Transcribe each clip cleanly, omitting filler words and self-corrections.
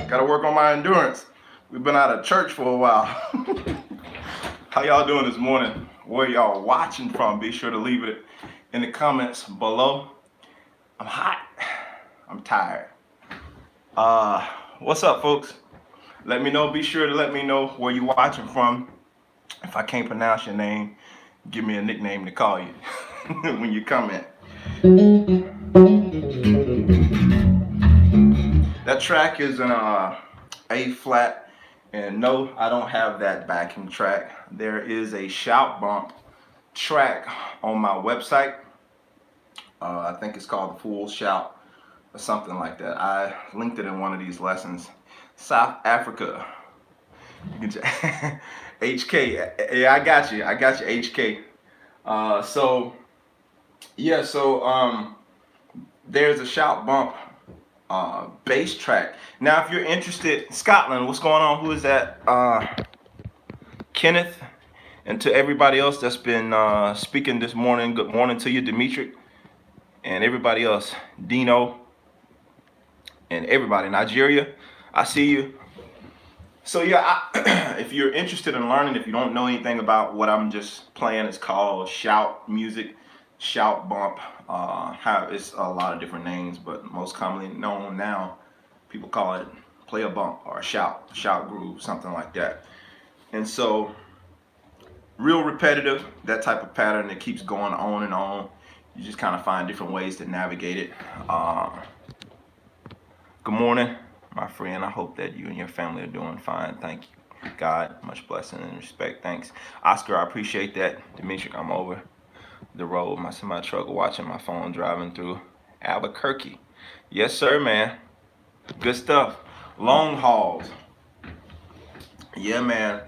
Gotta work on my endurance. We've been out of church for a while. How y'all doing this morning? Where y'all watching from? Be sure to leave it in the comments below. I'm hot. I'm tired. What's up, folks? Let me know. Be sure to let me know where you're watching from. If I can't pronounce your name, give me a nickname to call you when you comment. That track is an A flat, and no, I don't have that backing track. There is a shout bump track on my website. I think it's called the Full Shout or something like that. I linked it in one of these lessons. South Africa. You can HK. Yeah, I got you, HK. There's a shout bump bass track. Now, if you're interested, Scotland, what's going on? Who is that? Kenneth, and to everybody else that's been speaking this morning. Good morning to you, Dimitri, and everybody else, Dino, and everybody. Nigeria, I see you. So yeah, if you're interested in learning, if you don't know anything about what I'm just playing, it's called shout music, shout bump. It's a lot of different names, but most commonly known now, people call it play a bump or a shout groove, something like that. And so, real repetitive, that type of pattern that keeps going on and on. You just kind of find different ways to navigate it. Good morning, my friend. I hope that you and your family are doing fine. Thank you, God. Much blessing and respect. Thanks, Oscar. I appreciate that. Dimitri, I'm over the road, my semi truck, watching my phone, driving through Albuquerque. Yes, sir, man. Good stuff. Long hauls. Yeah, man.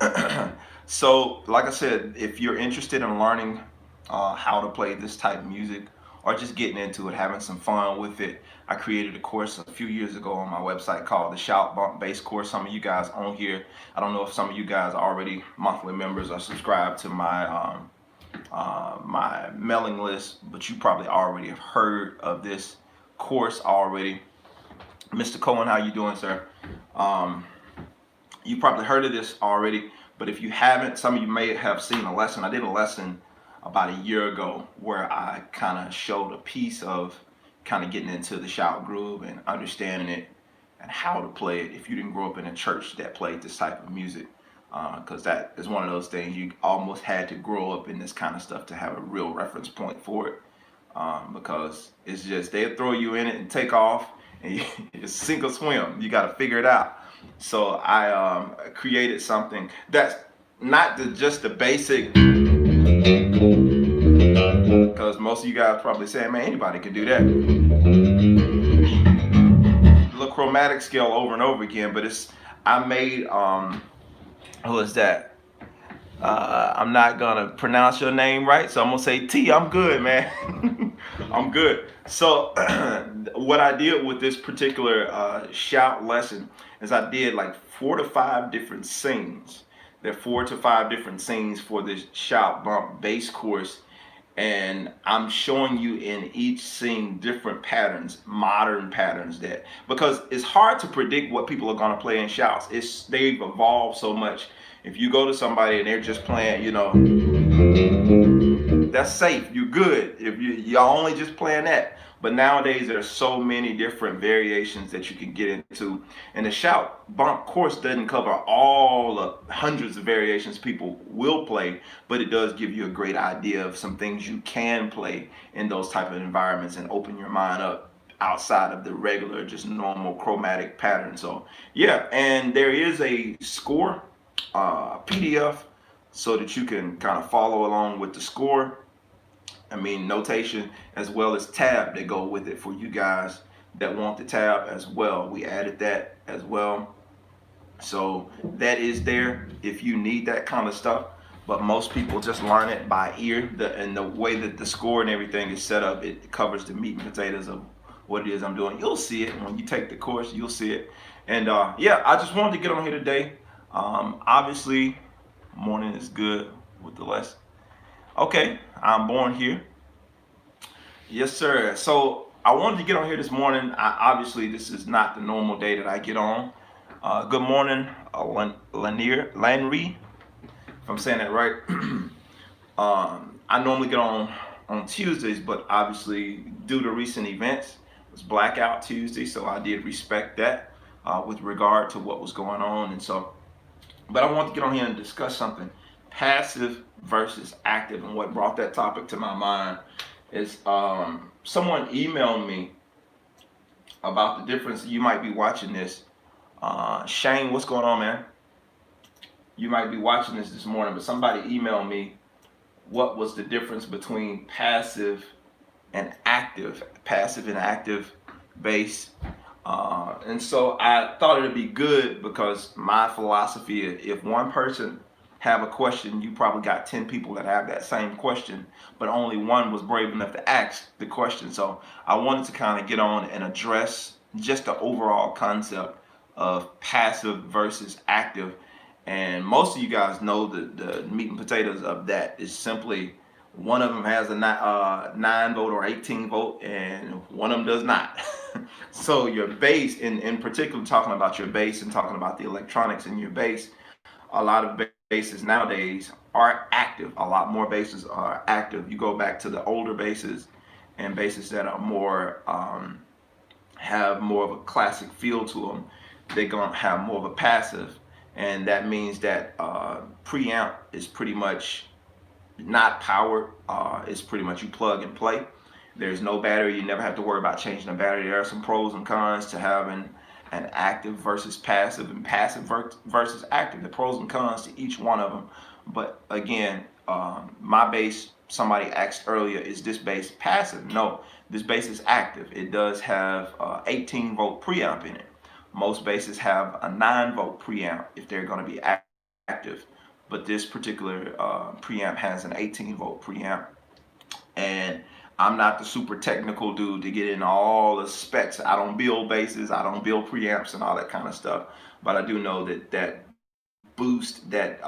So, like I said, if you're interested in learning how to play this type of music, or just getting into it, having some fun with it, I created a course a few years ago on my website called the Shout Bump Bass Course. Some of you guys on here, I don't know if some of you guys are already monthly members or subscribed to my my mailing list, but you probably already have heard of this course already. Mr. Cohen, how you doing, sir? You probably heard of this already, but if you haven't, some of you may have seen a lesson. I did a lesson about a year ago where I kind of showed a piece of kind of getting into the shout groove and understanding it and how to play it if you didn't grow up in a church that played this type of music. Because that is one of those things you almost had to grow up in this kind of stuff to have a real reference point for it. because it's just they'll throw you in it and take off, and it's sink or swim. You got to figure it out. So I created something that's not just the basic, because most of you guys probably saying, man, anybody can do that. The little chromatic scale over and over again, but it's I made who is that? I'm not gonna pronounce your name right, so I'm gonna say T. I'm good, man. I'm good. So what I did with this particular shout lesson is I did like 4 to 5 different scenes. There are 4 to 5 different scenes for this shout bump bass course, and I'm showing you in each scene different patterns, modern patterns, that because it's hard to predict what people are going to play in shouts. They've evolved so much. If you go to somebody and they're just playing, that's safe. You're good. If you're only just playing that. But nowadays there are so many different variations that you can get into, and the shout bump course doesn't cover all the hundreds of variations people will play, but it does give you a great idea of some things you can play in those type of environments and open your mind up outside of the regular, just normal chromatic pattern. So yeah, and there is a score PDF so that you can kind of follow along with the score. I mean, notation as well as tab that go with it for you guys that want the tab as well. We added that as well. So that is there if you need that kind of stuff. But most people just learn it by ear. And the way that the score and everything is set up, it covers the meat and potatoes of what it is I'm doing. You'll see it when you take the course. You'll see it. And yeah, I just wanted to get on here today. Obviously, morning is good with the lesson. Okay, I'm born here. Yes, sir. So I wanted to get on here this morning. Obviously, this is not the normal day that I get on. Good morning, Lanry, if I'm saying that right. I normally get on Tuesdays, but obviously, due to recent events, it was Blackout Tuesday, so I did respect that with regard to what was going on. And so, but I want to get on here and discuss something. Passive versus active, and what brought that topic to my mind is someone emailed me about the difference. You might be watching this. Shane, what's going on, man? You might be watching this morning, but somebody emailed me what was the difference between passive and active bass. And so I thought it'd be good, because my philosophy is if one person have a question, you probably got 10 people that have that same question, but only one was brave enough to ask the question. So I wanted to kind of get on and address just the overall concept of passive versus active. And most of you guys know the meat and potatoes of that is simply one of them has a 9 volt or 18 volt, and one of them does not. So your bass, in particular, talking about your bass and talking about the electronics in your bass, a lot of basses nowadays are active. A lot more basses are active. You go back to the older basses and basses that are more have more of a classic feel to them. They're gonna have more of a passive, and that means that preamp is pretty much not powered. It's pretty much you plug and play. There's no battery. You never have to worry about changing the battery. There are some pros and cons to having an active versus passive, and passive versus active. The pros and cons to each one of them. But again, my bass, somebody asked earlier, is this bass passive? No, this bass is active. It does have 18 volt preamp in it. Most basses have a 9 volt preamp if they're going to be active, but this particular preamp has an 18 volt preamp. And I'm not the super technical dude to get in all the specs. I don't build basses, I don't build preamps and all that kind of stuff. But I do know that boost, that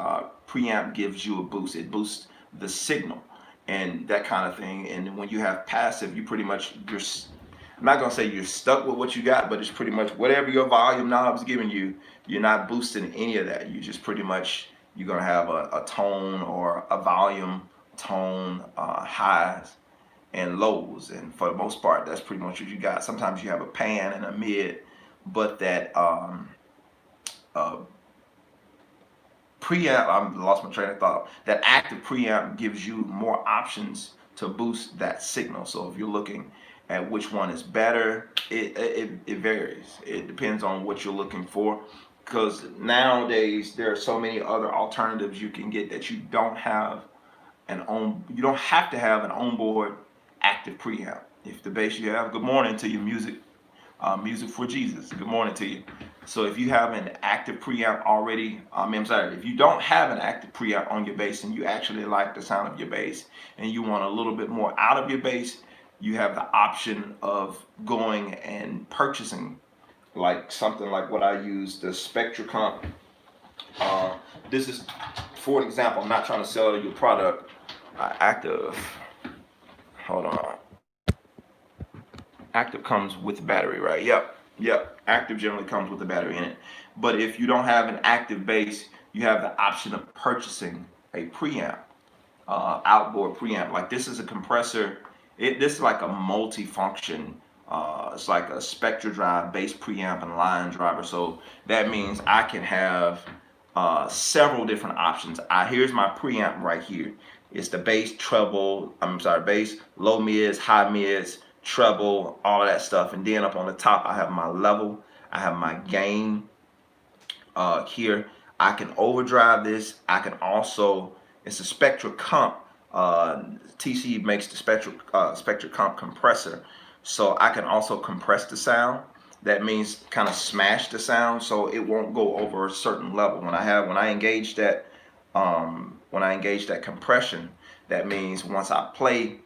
preamp gives you a boost. It boosts the signal and that kind of thing. And when you have passive, you pretty much, I'm not gonna say you're stuck with what you got, but it's pretty much whatever your volume knob's giving you, you're not boosting any of that. You just pretty much, you're gonna have a tone or a volume, tone, highs and lows, and for the most part that's pretty much what you got. Sometimes you have a pan and a mid, but that preamp, I lost my train of thought, that active preamp gives you more options to boost that signal. So if you're looking at which one is better, it varies. It depends on what you're looking for, because nowadays there are so many other alternatives you can get that you don't have you don't have to have an onboard active preamp. If the bass you have, good morning to your music for Jesus. Good morning to you. So if you have an active preamp already, I'm sorry, if you don't have an active preamp on your bass and you actually like the sound of your bass and you want a little bit more out of your bass, you have the option of going and purchasing like something like what I use, the Spectracomp. This is, for an example, I'm not trying to sell you a product. Active, hold on. Active comes with battery, right? Yep. Active generally comes with a battery in it. But if you don't have an active bass, you have the option of purchasing a preamp, outboard preamp. Like this is a compressor. This is like a multi-function. It's like a Spectra drive, bass preamp, and line driver. So that means I can have several different options. Here's my preamp right here. It's the bass, treble. Bass, low mids, high mids, treble, all of that stuff. And then up on the top, I have my level. I have my gain here. I can overdrive this. I can also, it's a Spectra Comp. TC makes the Spectra Comp compressor. So I can also compress the sound. That means kind of smash the sound so it won't go over a certain level. When I engage that compression, that means once I play,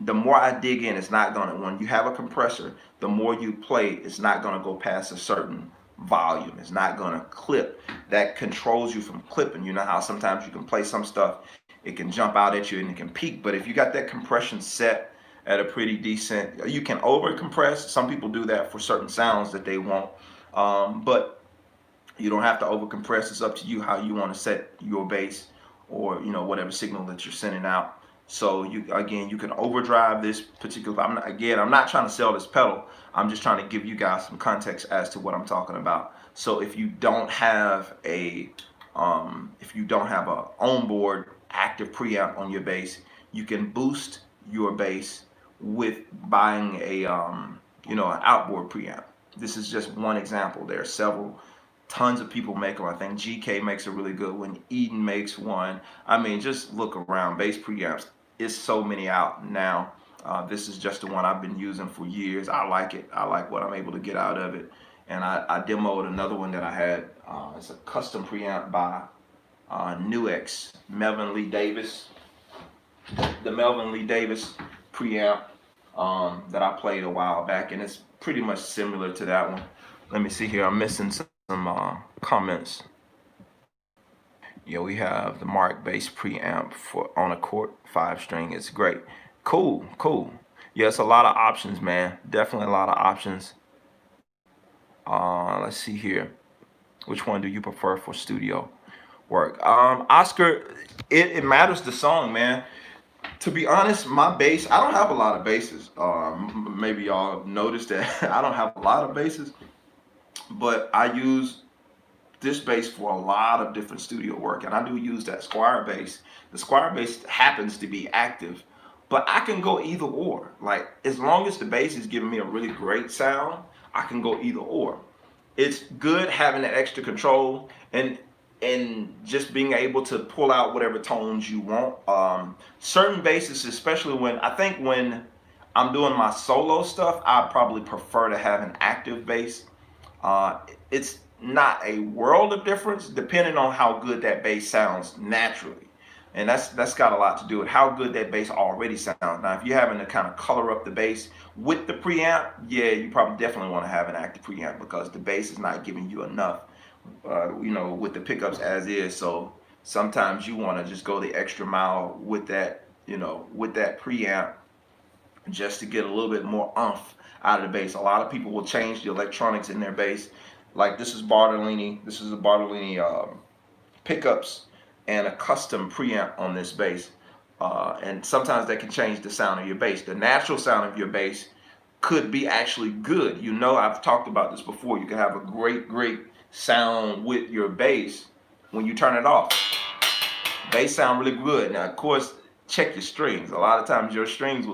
the more I dig in, it's not gonna, when you have a compressor, the more you play, it's not gonna go past a certain volume. It's not gonna clip. That controls you from clipping. You know how sometimes you can play some stuff, it can jump out at you and it can peak, but if you got that compression set at a pretty decent, you can over compress. Some people do that for certain sounds that they want, but you don't have to over compress. It's up to you how you want to set your bass, or whatever signal that you're sending out. So you can overdrive this particular. I'm not trying to sell this pedal. I'm just trying to give you guys some context as to what I'm talking about. So if you don't have a onboard active preamp on your bass, you can boost your bass with buying an outboard preamp. This is just one example. There are several. Tons of people make them. I think GK makes a really good one. Eden makes one. I mean, just look around. Bass preamps, it's so many out now. This is just the one I've been using for years. I like it. I like what I'm able to get out of it. And I demoed another one that I had. It's a custom preamp by Nuix, Melvin Lee Davis. The Melvin Lee Davis preamp that I played a while back, and it's pretty much similar to that one. Let me see here. I'm missing some comments. Yeah, we have the Mark bass preamp on a Court 5-string. It's great. Cool. Yeah, it's a lot of options, man. Definitely a lot of options. Let's see here. Which one do you prefer for studio work? Oscar, it matters the song, man. To be honest, my bass, I don't have a lot of basses. Maybe y'all noticed that I don't have a lot of basses, but I use this bass for a lot of different studio work, and I do use that Squire bass. The Squire bass happens to be active, but I can go either or. Like, as long as the bass is giving me a really great sound, I can go either or. It's good having that extra control and just being able to pull out whatever tones you want. Certain basses, especially when I'm doing my solo stuff, I probably prefer to have an active bass. It's not a world of difference depending on how good that bass sounds naturally, and that's got a lot to do with how good that bass already sounds. Now, if you're having to kind of color up the bass with the preamp, yeah, you probably definitely want to have an active preamp because the bass is not giving you enough, with the pickups as is. So sometimes you want to just go the extra mile with that, with that preamp, just to get a little bit more oomph out of the bass. A lot of people will change the electronics in their bass. Like this is Bartolini. This is a Bartolini pickups and a custom preamp on this bass. And sometimes that can change the sound of your bass. The natural sound of your bass could be actually good. I've talked about this before. You can have a great sound with your bass when you turn it off. Bass sound really good. Now, of course, check your strings. A lot of times your strings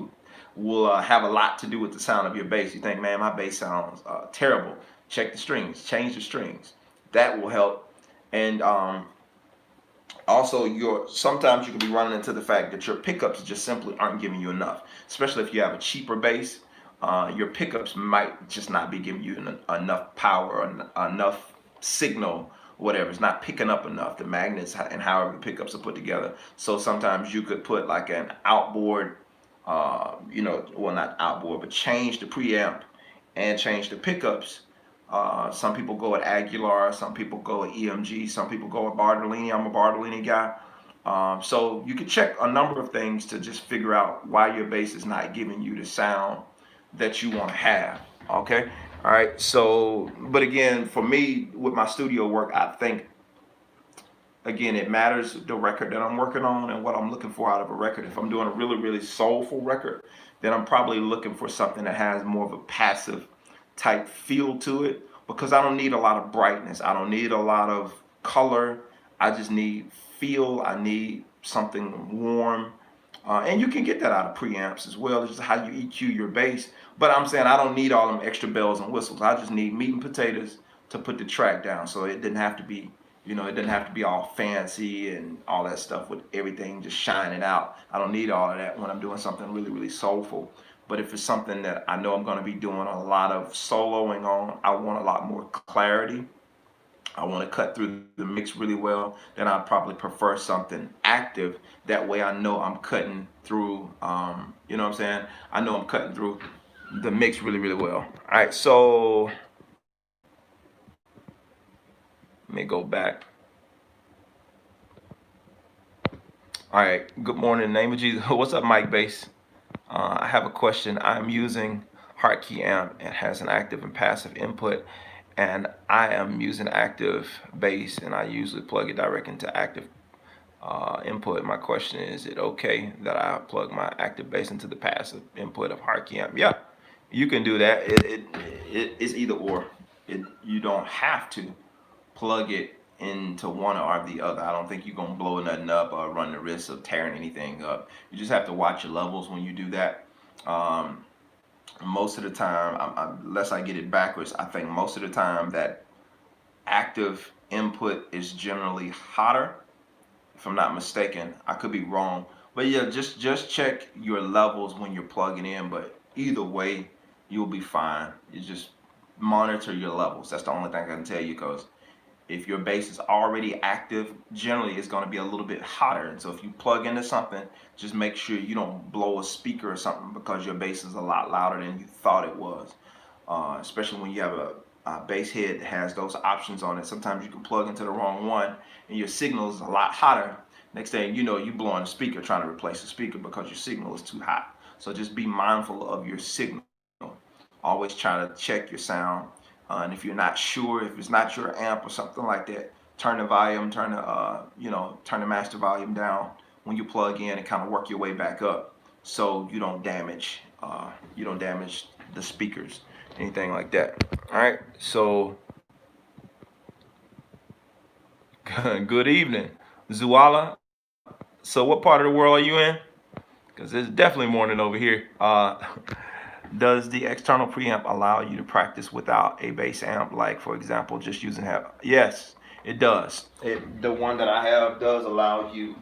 will have a lot to do with the sound of your bass. You think, man, my bass sounds terrible. Check the strings, change the strings. That will help. And also, sometimes you can be running into the fact that your pickups just simply aren't giving you enough. Especially if you have a cheaper bass, your pickups might just not be giving you enough power or enough signal, whatever. It's not picking up enough, the magnets and however the pickups are put together. So sometimes you could put like an outboard, well, not outboard, but change the preamp and change the pickups. Some people go at Aguilar, some people go at EMG, some people go at Bartolini. I'm a Bartolini guy. So you can check a number of things to just figure out why your bass is not giving you the sound that you want to have. Okay. All right. So, but again, for me with my studio work, I think, again, it matters the record that I'm working on and what I'm looking for out of a record. If I'm doing a really, really soulful record, then I'm probably looking for something that has more of a passive type feel to it, because I don't need a lot of brightness. I don't need a lot of color. I just need feel. I need something warm. And you can get that out of preamps as well. It's just how you EQ your bass. But I'm saying I don't need all them extra bells and whistles. I just need meat and potatoes to put the track down. So it didn't have to be, it didn't have to be all fancy and all that stuff with everything just shining out. I don't need all of that when I'm doing something really, really soulful. But if it's something that I know I'm going to be doing a lot of soloing on, I want a lot more clarity. I want to cut through the mix really well. Then I'd probably prefer something active. That way I know I'm cutting through, you know what I'm saying? I know I'm cutting through the mix really, really well. All right, so let me go back. All right, good morning, in the name of Jesus. What's up, Mike Bass? I have a question. I'm using Hartkey amp. It has an active and passive input, and I am using active bass, and I usually plug it direct into active input. My question is it okay that I plug my active bass into the passive input of Hartkey amp? Yeah, you can do that. It's either or. You don't have to plug it into one or the other. I don't think you're gonna blow nothing up or run the risk of tearing anything up. You just have to watch your levels when you do that. Most of the time, unless I get it backwards, I think most of the time that active input is generally hotter, if I'm not mistaken. I could be wrong, but yeah, just check your levels when you're plugging in. But either way, you'll be fine. You just monitor your levels. That's the only thing I can tell you, because if your bass is already active, generally it's going to be a little bit hotter. And so if you plug into something, just make sure you don't blow a speaker or something because your bass is a lot louder than you thought it was. Especially when you have a bass head that has those options on it. Sometimes you can plug into the wrong one and your signal is a lot hotter. Next thing you know, you blowing a speaker trying to replace the speaker because your signal is too hot. So just be mindful of your signal. Always try to check your sound. And if you're not sure, if it's not your amp or something like that, turn the volume, turn the master volume down when you plug in, and kind of work your way back up, so you don't damage the speakers, anything like that. All right. So good evening, Zuala. So what part of the world are you in? Because it's definitely morning over here. Does the external preamp allow you to practice without a bass amp? Like, for example, just using Yes, it does. The one that I have does allow you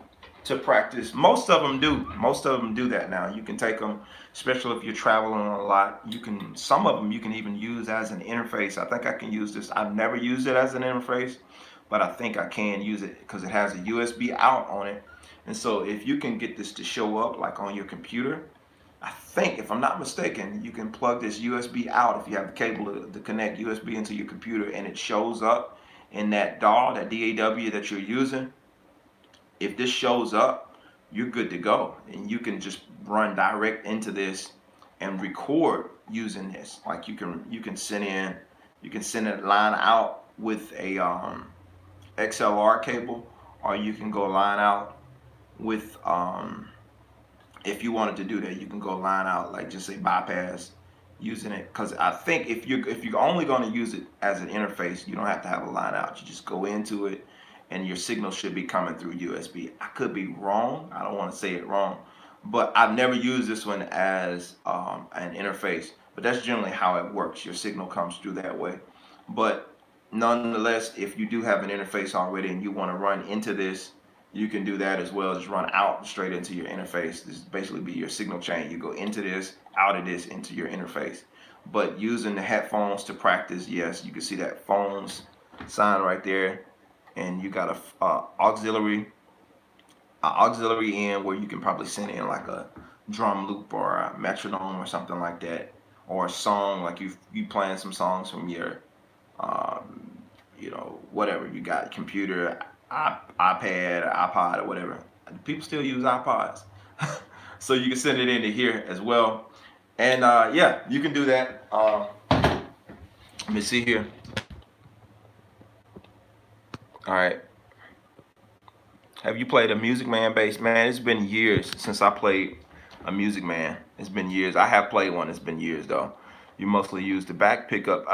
to practice. Most of them do. Most of them do that now. You can take them, especially if you're traveling a lot. Some of them you can even use as an interface. I think I can use this. I've never used it as an interface, but I think I can use it because it has a USB out on it. And so if you can get this to show up like on your computer, I think, if I'm not mistaken, you can plug this USB out if you have the cable to connect USB into your computer, and it shows up in that DAW, that DAW that you're using. If this shows up, you're good to go, and you can just run direct into this and record using this. Like you can send it line out with a XLR cable, or you can go line out with if you wanted to do that, you can go line out, like just say bypass using it. Because I think if you're only going to use it as an interface, you don't have to have a line out. You just go into it and your signal should be coming through USB. I could be wrong. I don't want to say it wrong, but I've never used this one as an interface. But that's generally how it works. Your signal comes through that way. But nonetheless, if you do have an interface already and you want to run into this, you can do that as well. Just run out straight into your interface. This basically be your signal chain. You go into this, out of this, into your interface. But using the headphones to practice, yes, you can see that phones sign right there, and you got a auxiliary in where you can probably send in like a drum loop or a metronome or something like that, or a song, like you playing some songs from your whatever you got, computer, iPad, iPod, or whatever. People still use iPods. So you can send it into here as well. And yeah, you can do that. Let me see here. All right. Have you played a Music Man bass? Man, it's been years since I played a Music Man. It's been years. I have played one. It's been years though. You mostly use the back pickup.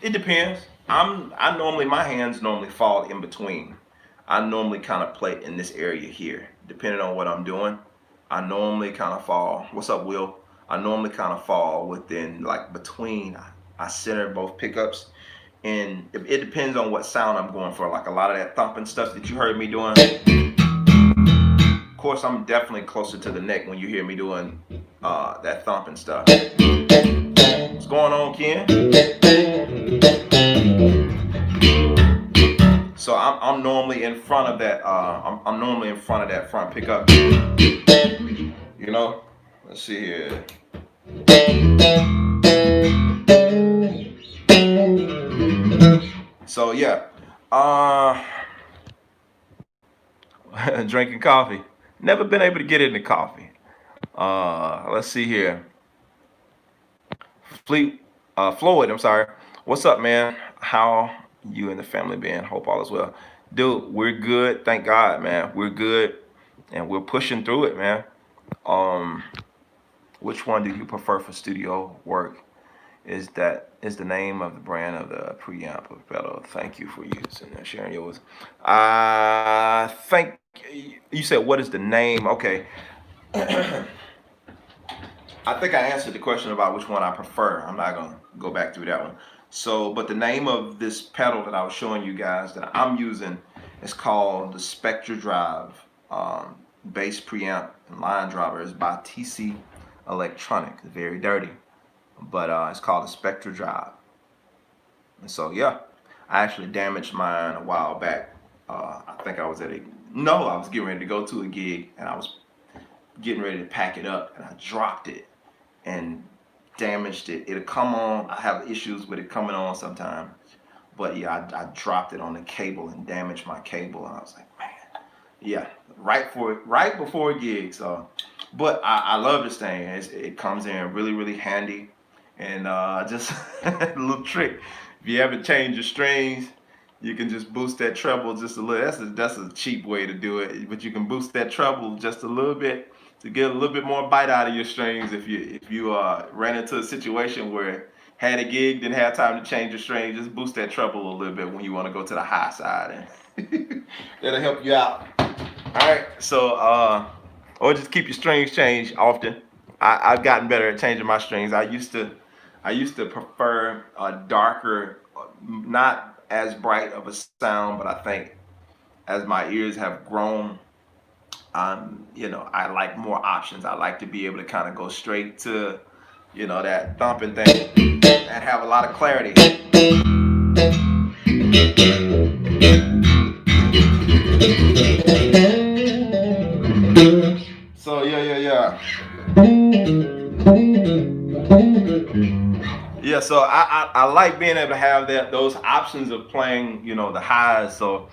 It depends. I normally, my hands normally fall in between. I normally kind of play in this area here, depending on what I'm doing. I normally kind of fall. What's up, Will? I normally kind of fall within, like, between. I center both pickups, and it depends on what sound I'm going for. Like a lot of that thumping stuff that you heard me doing. Of course, I'm definitely closer to the neck when you hear me doing that thumping stuff. What's going on, Ken? So I'm normally in front of that. I'm normally in front of that front pickup. You know. Let's see here. So yeah. Drinking coffee. Never been able to get into coffee. Let's see here. Floyd, I'm sorry. What's up, man? How you and the family been? Hope all is well. Dude, we're good. Thank God, man. We're good, and we're pushing through it, man. Um, which one do you prefer for studio work? Is the name of the brand of the preamp of pedal? Thank you for using and sharing yours. I think you said what is the name? Okay. I think I answered the question about which one I prefer. I'm not gonna go back through that one. So, but the name of this pedal that I was showing you guys that I'm using is called the Spectra Drive bass preamp and line driver. It's by TC Electronic. It's very dirty, but it's called the Spectra Drive. And so yeah, I actually damaged mine a while back. I think I was I was getting ready to go to a gig, and I was getting ready to pack it up, and I dropped it and damaged it. It'll come on. I have issues with it coming on sometimes, but yeah, I dropped it on the cable and damaged my cable, and I was like, man, yeah, right before a gig. So, but I love this thing. It comes in really handy, and just a little trick. If you ever change your strings, you can just boost that treble just a little. That's a cheap way to do it, but you can boost that treble just a little bit to get a little bit more bite out of your strings. If you ran into a situation where had a gig, didn't have time to change your strings, just boost that treble a little bit when you want to go to the high side, and that'll help you out. All right, so or just keep your strings changed often. I've gotten better at changing my strings. I used to prefer a darker, not as bright of a sound, but I think as my ears have grown, I like more options. I like to be able to kind of go straight to, that thumping thing and have a lot of clarity. So yeah. Yeah, so I like being able to have those options of playing, the highs. So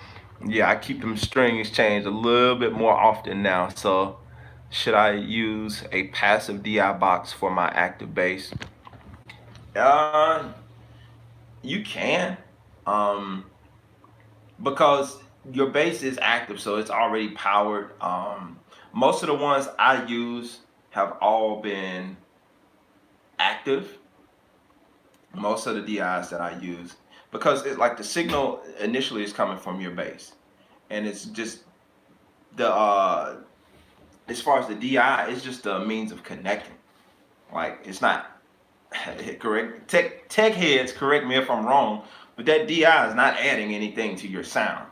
yeah, I keep them strings changed a little bit more often now. So should I use a passive DI box for my active bass? Uh, you can, um, because your bass is active, so it's already powered. Most of the ones I use have all been active. Most of the DIs that I use, because it's like the signal initially is coming from your bass, and it's just the as far as the DI, it's just a means of connecting. Like it's not correct. Tech heads, correct me if I'm wrong, but that DI is not adding anything to your sound.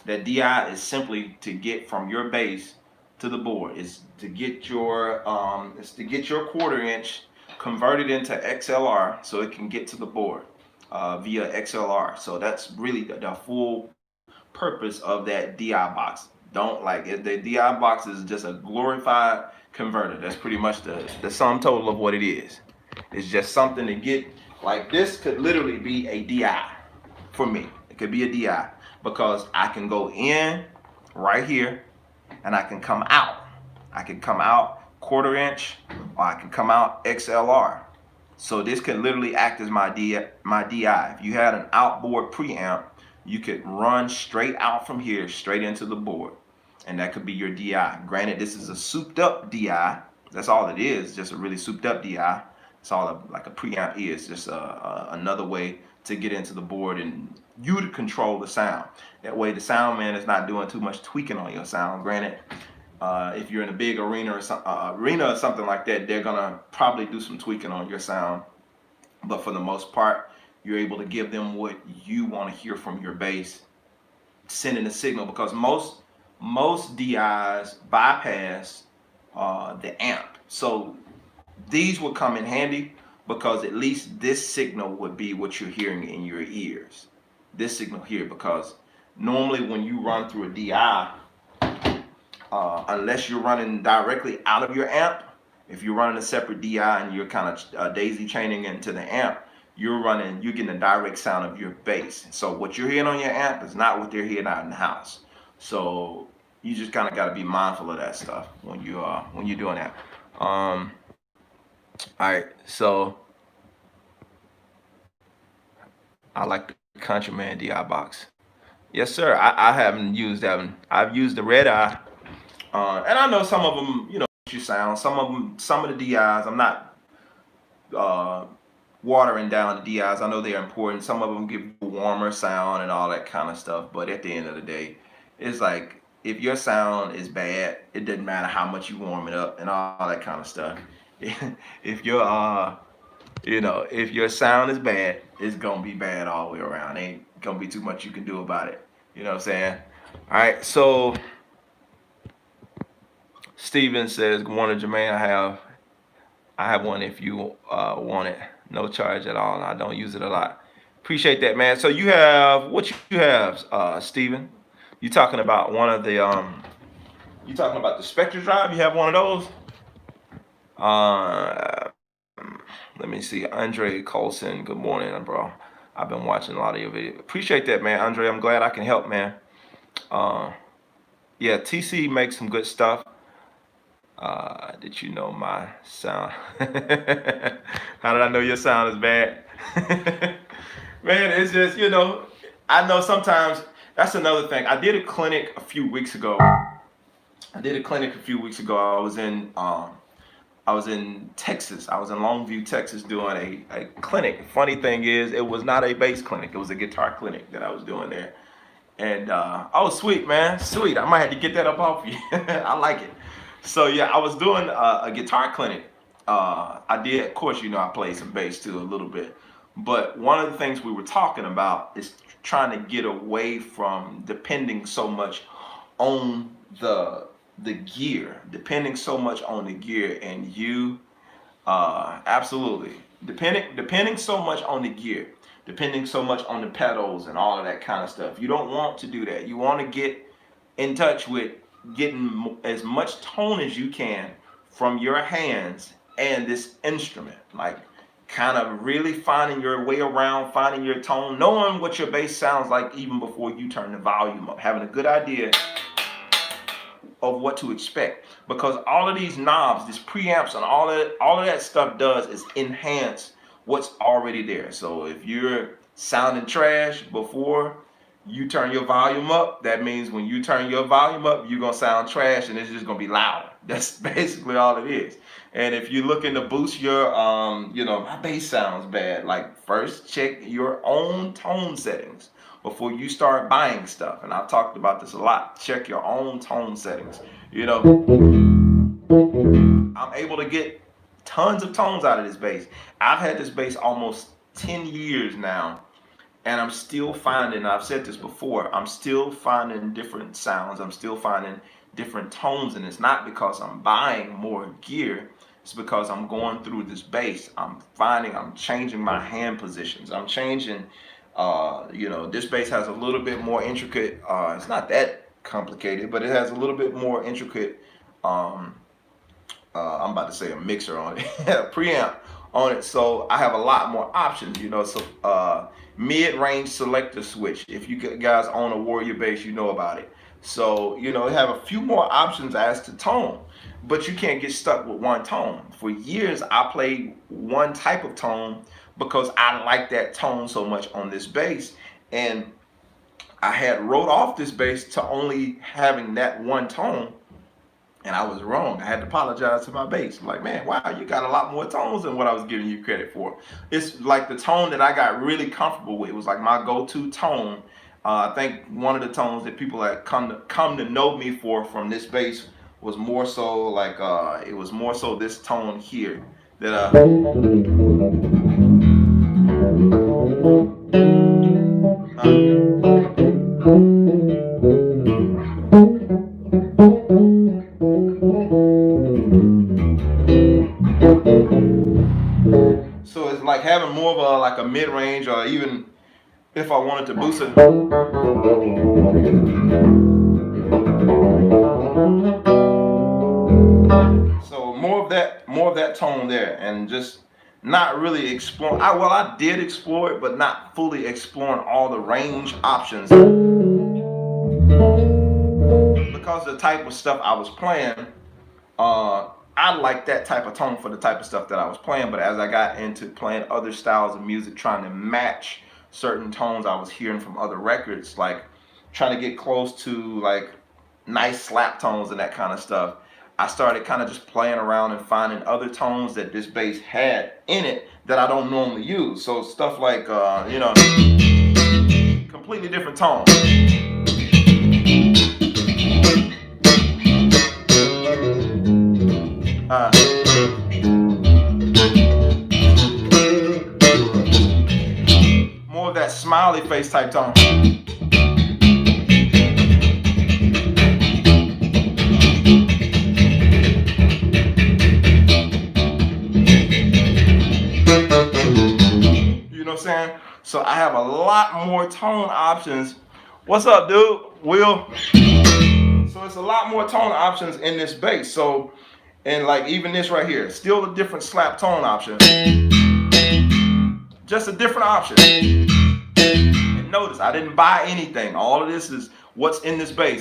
That DI is simply to get from your bass to the board. It's to get your quarter inch converted into XLR so it can get to the board via XLR. So that's really the full purpose of that DI box. Don't like it. The DI box is just a glorified converter. That's pretty much the sum total of what it is. It's just something to get, like this could literally be a DI for me. It could be a DI because I can go in right here and I can come out. I can come out quarter inch or I can come out XLR. So this can literally act as my DI. If you had an outboard preamp, you could run straight out from here, straight into the board. And that could be your DI. Granted, this is a souped up DI. That's all it is, just a really souped up DI. It's all like a preamp is, just another way to get into the board and you to control the sound. That way the sound man is not doing too much tweaking on your sound. Granted, if you're in a big arena or something like that, they're gonna probably do some tweaking on your sound. But for the most part, you're able to give them what you want to hear from your bass, sending a signal, because most DIs bypass the amp. So these would come in handy because at least this signal would be what you're hearing in your ears. This signal here, because normally when you run through a DI, unless you're running directly out of your amp, if you're running a separate DI and you're kind of daisy chaining into the amp, you're getting a direct sound of your bass. So what you're hearing on your amp is not what they're hearing out in the house. So you just kind of got to be mindful of that stuff when you're doing that. All right, so I like the Countryman DI box. Yes, sir. I haven't used that one. I've used the Red Eye, and I know some of them, your sound. Some of the DIs, I'm not watering down the DIs. I know they're important. Some of them give you a warmer sound and all that kind of stuff. But at the end of the day, it's like if your sound is bad, it doesn't matter how much you warm it up and all that kind of stuff. If if your sound is bad, it's gonna be bad all the way around. Ain't gonna be too much you can do about it. You know what I'm saying? All right. So Steven says, "Good morning, Jermaine. I have one if you want it. No charge at all. And I don't use it a lot. Appreciate that, man. So you have what you have, Steven? You talking about one of the you talking about the Spectre drive? You have one of those? Let me see. Andre Colson, good morning, bro. I've been watching a lot of your videos. Appreciate that, man. Andre, I'm glad I can help, man. Yeah, TC makes some good stuff. Did you know my sound? How did I know your sound is bad? Man, it's just, I know sometimes that's another thing. I did a clinic a few weeks ago. I was in Texas. I was in Longview, Texas, doing a clinic. Funny thing is, it was not a bass clinic. It was a guitar clinic that I was doing there. And oh, sweet, man, sweet. I might have to get that up off you. I like it. So yeah, I was doing a guitar clinic. I did, of course, I played some bass too a little bit. But one of the things we were talking about is trying to get away from depending so much on the gear, and you absolutely depending so much on the gear, depending so much on the pedals and all of that kind of stuff. You don't want to do that. You want to get in touch with getting as much tone as you can from your hands and this instrument, like kind of really finding your way around, finding your tone, knowing what your bass sounds like even before you turn the volume up, having a good idea of what to expect, because all of these knobs, these preamps and all of that stuff does is enhance what's already there. So if you're sounding trash before you turn your volume up, that means when you turn your volume up, you're gonna sound trash and it's just gonna be loud. That's basically all it is. And if you're looking to boost your, my bass sounds bad. Like first check your own tone settings before you start buying stuff. And I've talked about this a lot. Check your own tone settings. I'm able to get tons of tones out of this bass. I've had this bass almost 10 years now, and I'm still finding, I've said this before, I'm still finding different sounds. I'm still finding different tones, and it's not because I'm buying more gear. It's because I'm going through this bass. I'm changing my hand positions. I'm changing, this bass has a little bit more intricate, it's not that complicated, but it has a little bit more intricate, I'm about to say a mixer on it, a preamp on it. So I have a lot more options, so mid-range selector switch. If you guys own a Warrior bass, you know about it. So, it have a few more options as to tone, but you can't get stuck with one tone. For years, I played one type of tone because I like that tone so much on this bass. And I had wrote off this bass to only having that one tone. And I was wrong. I had to apologize to my bass. I'm like, man, wow, you got a lot more tones than what I was giving you credit for. It's like the tone that I got really comfortable with. It was like my go-to tone. I think one of the tones that people that come to know me for from this bass was more so like it was more so this tone here that so it's like having more of a mid-range, or even if I wanted to boost it. So more of that tone there, and just not really exploring. I did explore it, but not fully exploring all the range options because of the type of stuff I was playing. I like that type of tone for the type of stuff that I was playing, but as I got into playing other styles of music, trying to match certain tones I was hearing from other records, like trying to get close to like nice slap tones and that kind of stuff, I started kind of just playing around and finding other tones that this bass had in it that I don't normally use. So stuff like, completely different tones. More of that smiley face type tone. You know what I'm saying? So I have a lot more tone options. What's up, dude? Will? So it's a lot more tone options in this bass. So, and like even this right here, still a different slap tone option. Just a different option. And notice, I didn't buy anything. All of this is what's in this bass.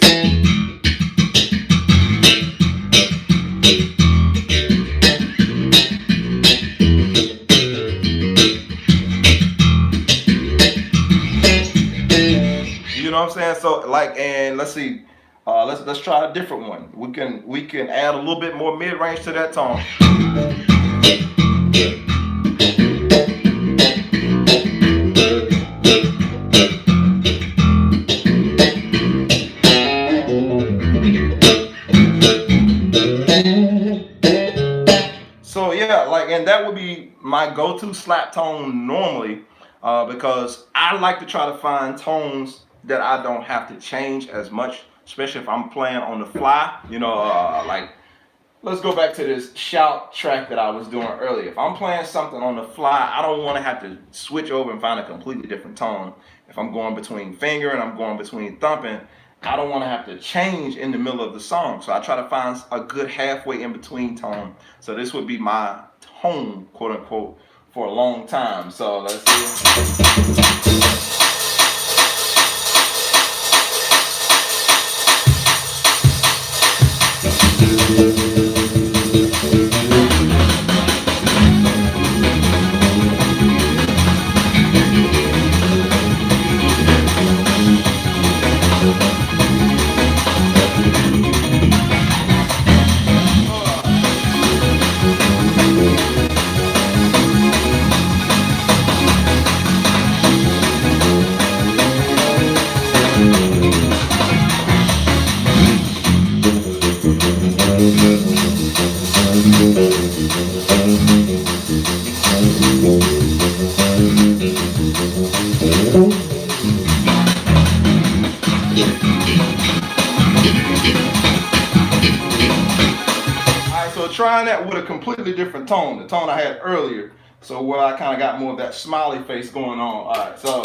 You know what I'm saying? So like, and let's see, let's try a different one. We can add a little bit more mid-range to that tone. So yeah, like, and that would be my go-to slap tone normally, because I like to try to find tones that I don't have to change as much, especially if I'm playing on the fly. Like, let's go back to this shout track that I was doing earlier. If I'm playing something on the fly, I don't want to have to switch over and find a completely different tone. If I'm going between finger and I'm going between thumping, I don't want to have to change in the middle of the song. So I try to find a good halfway in between tone. So this would be my tone, quote unquote, for a long time. So let's see. trying that with a completely different tone, the tone I had earlier. So where I kind of got more of that smiley face going on. All right, so.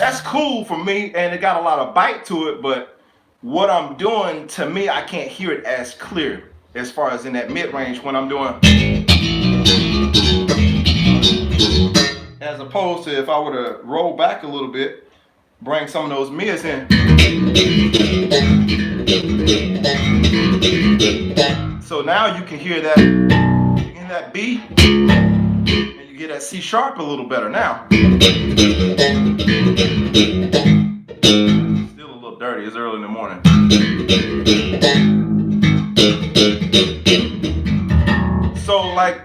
That's cool for me, and it got a lot of bite to it, but what I'm doing, to me, I can't hear it as clear as far as in that mid-range when I'm doing, as opposed to if I were to roll back a little bit, bring some of those mids in. So now you can hear that in that B, and you get that C sharp a little better now. Still a little dirty, it's early in the morning. So like,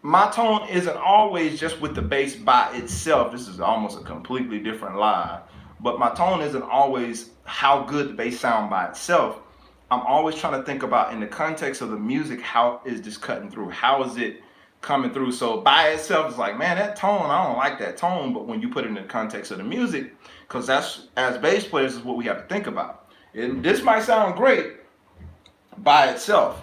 my tone isn't always just with the bass by itself. This is almost a completely different live. But my tone isn't always how good the bass sound by itself. I'm always trying to think about, in the context of the music, how is this cutting through? How is it coming through? So by itself, it's like, man, that tone, I don't like that tone. But when you put it in the context of the music, because that's, as bass players, is what we have to think about. And this might sound great by itself,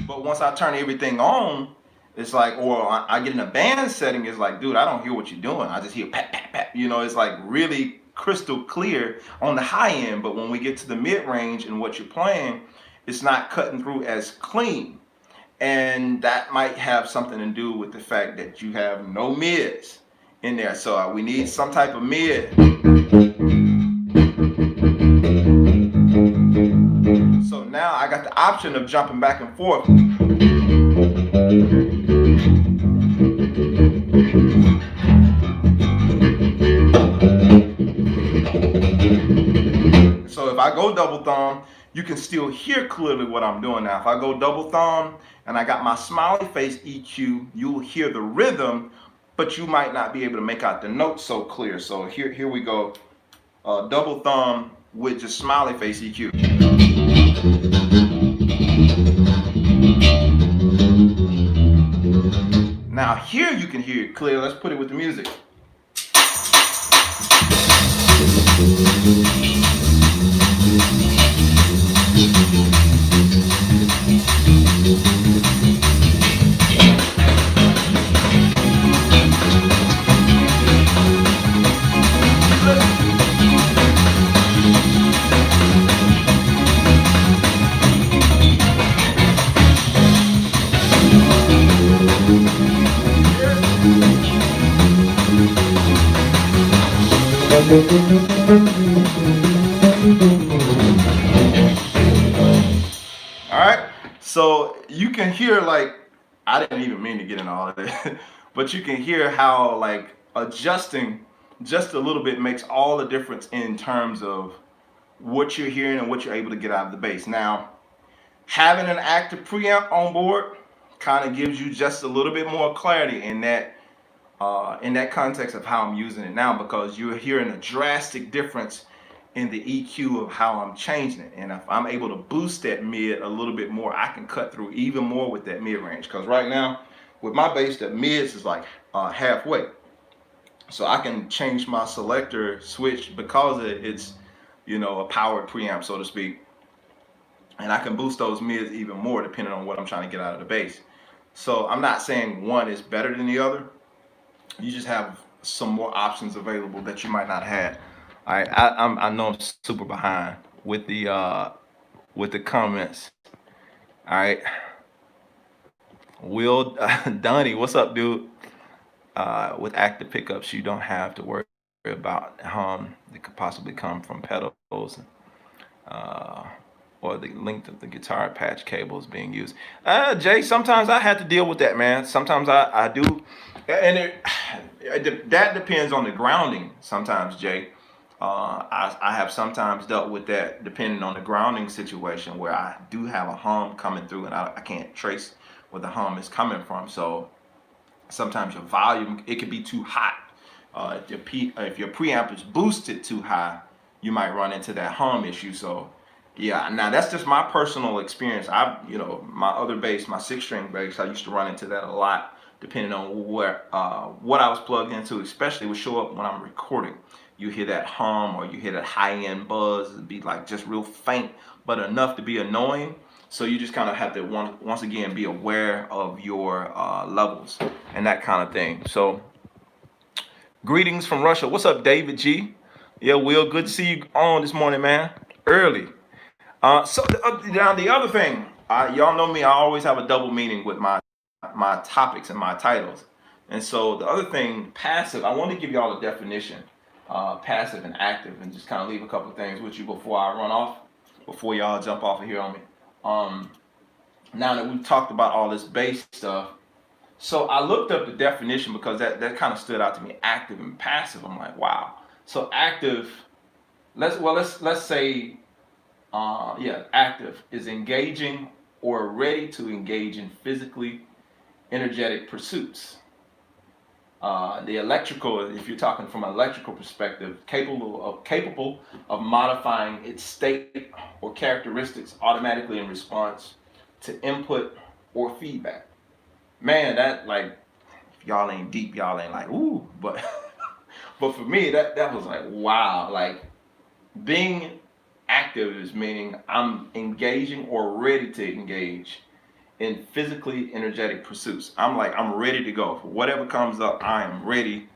but once I turn everything on, it's like, or I get in a band setting, it's like, dude, I don't hear what you're doing. I just hear pat, pat, pat. You know, it's like really crystal clear on the high end. But when we get to the mid range and what you're playing, it's not cutting through as clean. And that might have something to do with the fact that you have no mids in there. So we need some type of mid. So now I got the option of jumping back and forth. So if I go double thumb, you can still hear clearly what I'm doing now. If I go double thumb and I got my smiley face EQ, you'll hear the rhythm, but you might not be able to make out the notes so clear. So here we go, double thumb with just smiley face EQ. Now here you can hear it clear. Let's put it with the music. All right, so you can hear, like, I didn't even mean to get into all of that, but you can hear how like adjusting just a little bit makes all the difference in terms of what you're hearing and what you're able to get out of the bass. Now, having an active preamp on board kind of gives you just a little bit more clarity in that context of how I'm using it now, because you're hearing a drastic difference in the EQ of how I'm changing it. And if I'm able to boost that mid a little bit more, I can cut through even more with that mid range. Because right now with my bass, the mids is like halfway. So I can change my selector switch because it's, you know, a powered preamp, so to speak. And I can boost those mids even more depending on what I'm trying to get out of the bass. So I'm not saying one is better than the other. You just have some more options available that you might not have. All right, I know I'm super behind with the comments. All right, Will Donnie, what's up, dude? With active pickups, you don't have to worry about hum that could possibly come from pedals, or the length of the guitar patch cables being used. Jay, sometimes I have to deal with that, man. Sometimes I do, and that depends on the grounding. Sometimes, Jay, I have sometimes dealt with that depending on the grounding situation where I do have a hum coming through and I can't trace where the hum is coming from. So sometimes your volume, it could be too hot. If your preamp is boosted too high, you might run into that hum issue. So yeah, now that's just my personal experience. My other bass, my 6-string bass, I used to run into that a lot, depending on what I was plugged into. Especially would show up when I'm recording. You hear that hum, or you hear that high-end buzz. It'd be like just real faint, but enough to be annoying. So you just kind of have to once again be aware of your levels and that kind of thing. So greetings from Russia. What's up, David G? Yeah, Will, good to see you on this morning, man. Early. Now the other thing, y'all know me. I always have a double meaning with my topics and my titles. And so the other thing, passive. I want to give y'all a definition, passive and active, and just kind of leave a couple things with you before I run off, before y'all jump off of here on me. Now that we've talked about all this bass stuff, so I looked up the definition because that kind of stood out to me. Active and passive. I'm like, wow. So active. Let's say active is engaging or ready to engage in physically energetic pursuits. The electrical, if you're talking from an electrical perspective, capable of modifying its state or characteristics automatically in response to input or feedback. Man, that, like, if y'all ain't deep, y'all ain't like, ooh, but but for me, that was like, wow. Like, being active is meaning I'm engaging or ready to engage in physically energetic pursuits. I'm ready to go. For whatever comes up, I am ready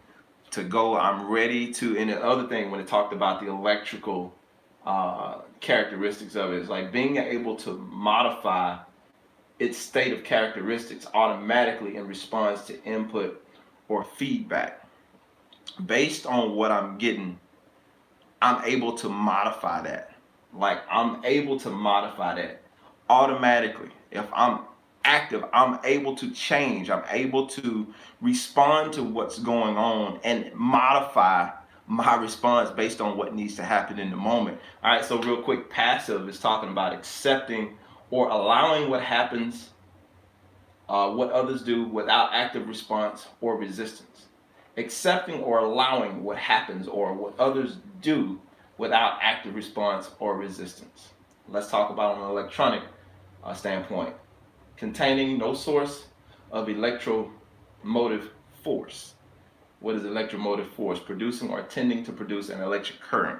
to go. I'm ready to, and the other thing, when it talked about the electrical characteristics of it, is like being able to modify its state of characteristics automatically in response to input or feedback. Based on what I'm getting, I'm able to modify that. Like, I'm able to modify that automatically. If I'm active, I'm able to change. I'm able to respond to what's going on and modify my response based on what needs to happen in the moment. All right, so real quick, passive is talking about accepting or allowing what happens, what others do without active response or resistance. Accepting or allowing what happens or what others do without active response or resistance. Let's talk about an electronic standpoint. Containing no source of electromotive force. What is electromotive force? Producing or tending to produce an electric current.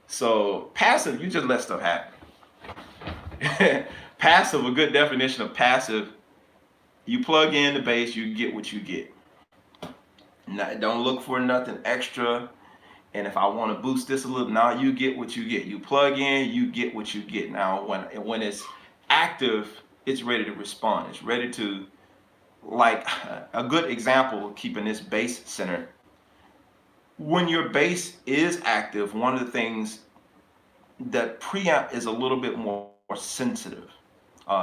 So passive, you just let stuff happen. Passive, a good definition of passive, you plug in the bass, you get what you get. Now, don't look for nothing extra. And if I want to boost this a little, now you get what you get. You plug in, you get what you get. Now, when it's active, it's ready to respond. It's ready to, like, a good example, keeping this bass centered. When your bass is active, one of the things that preamp is a little bit more sensitive.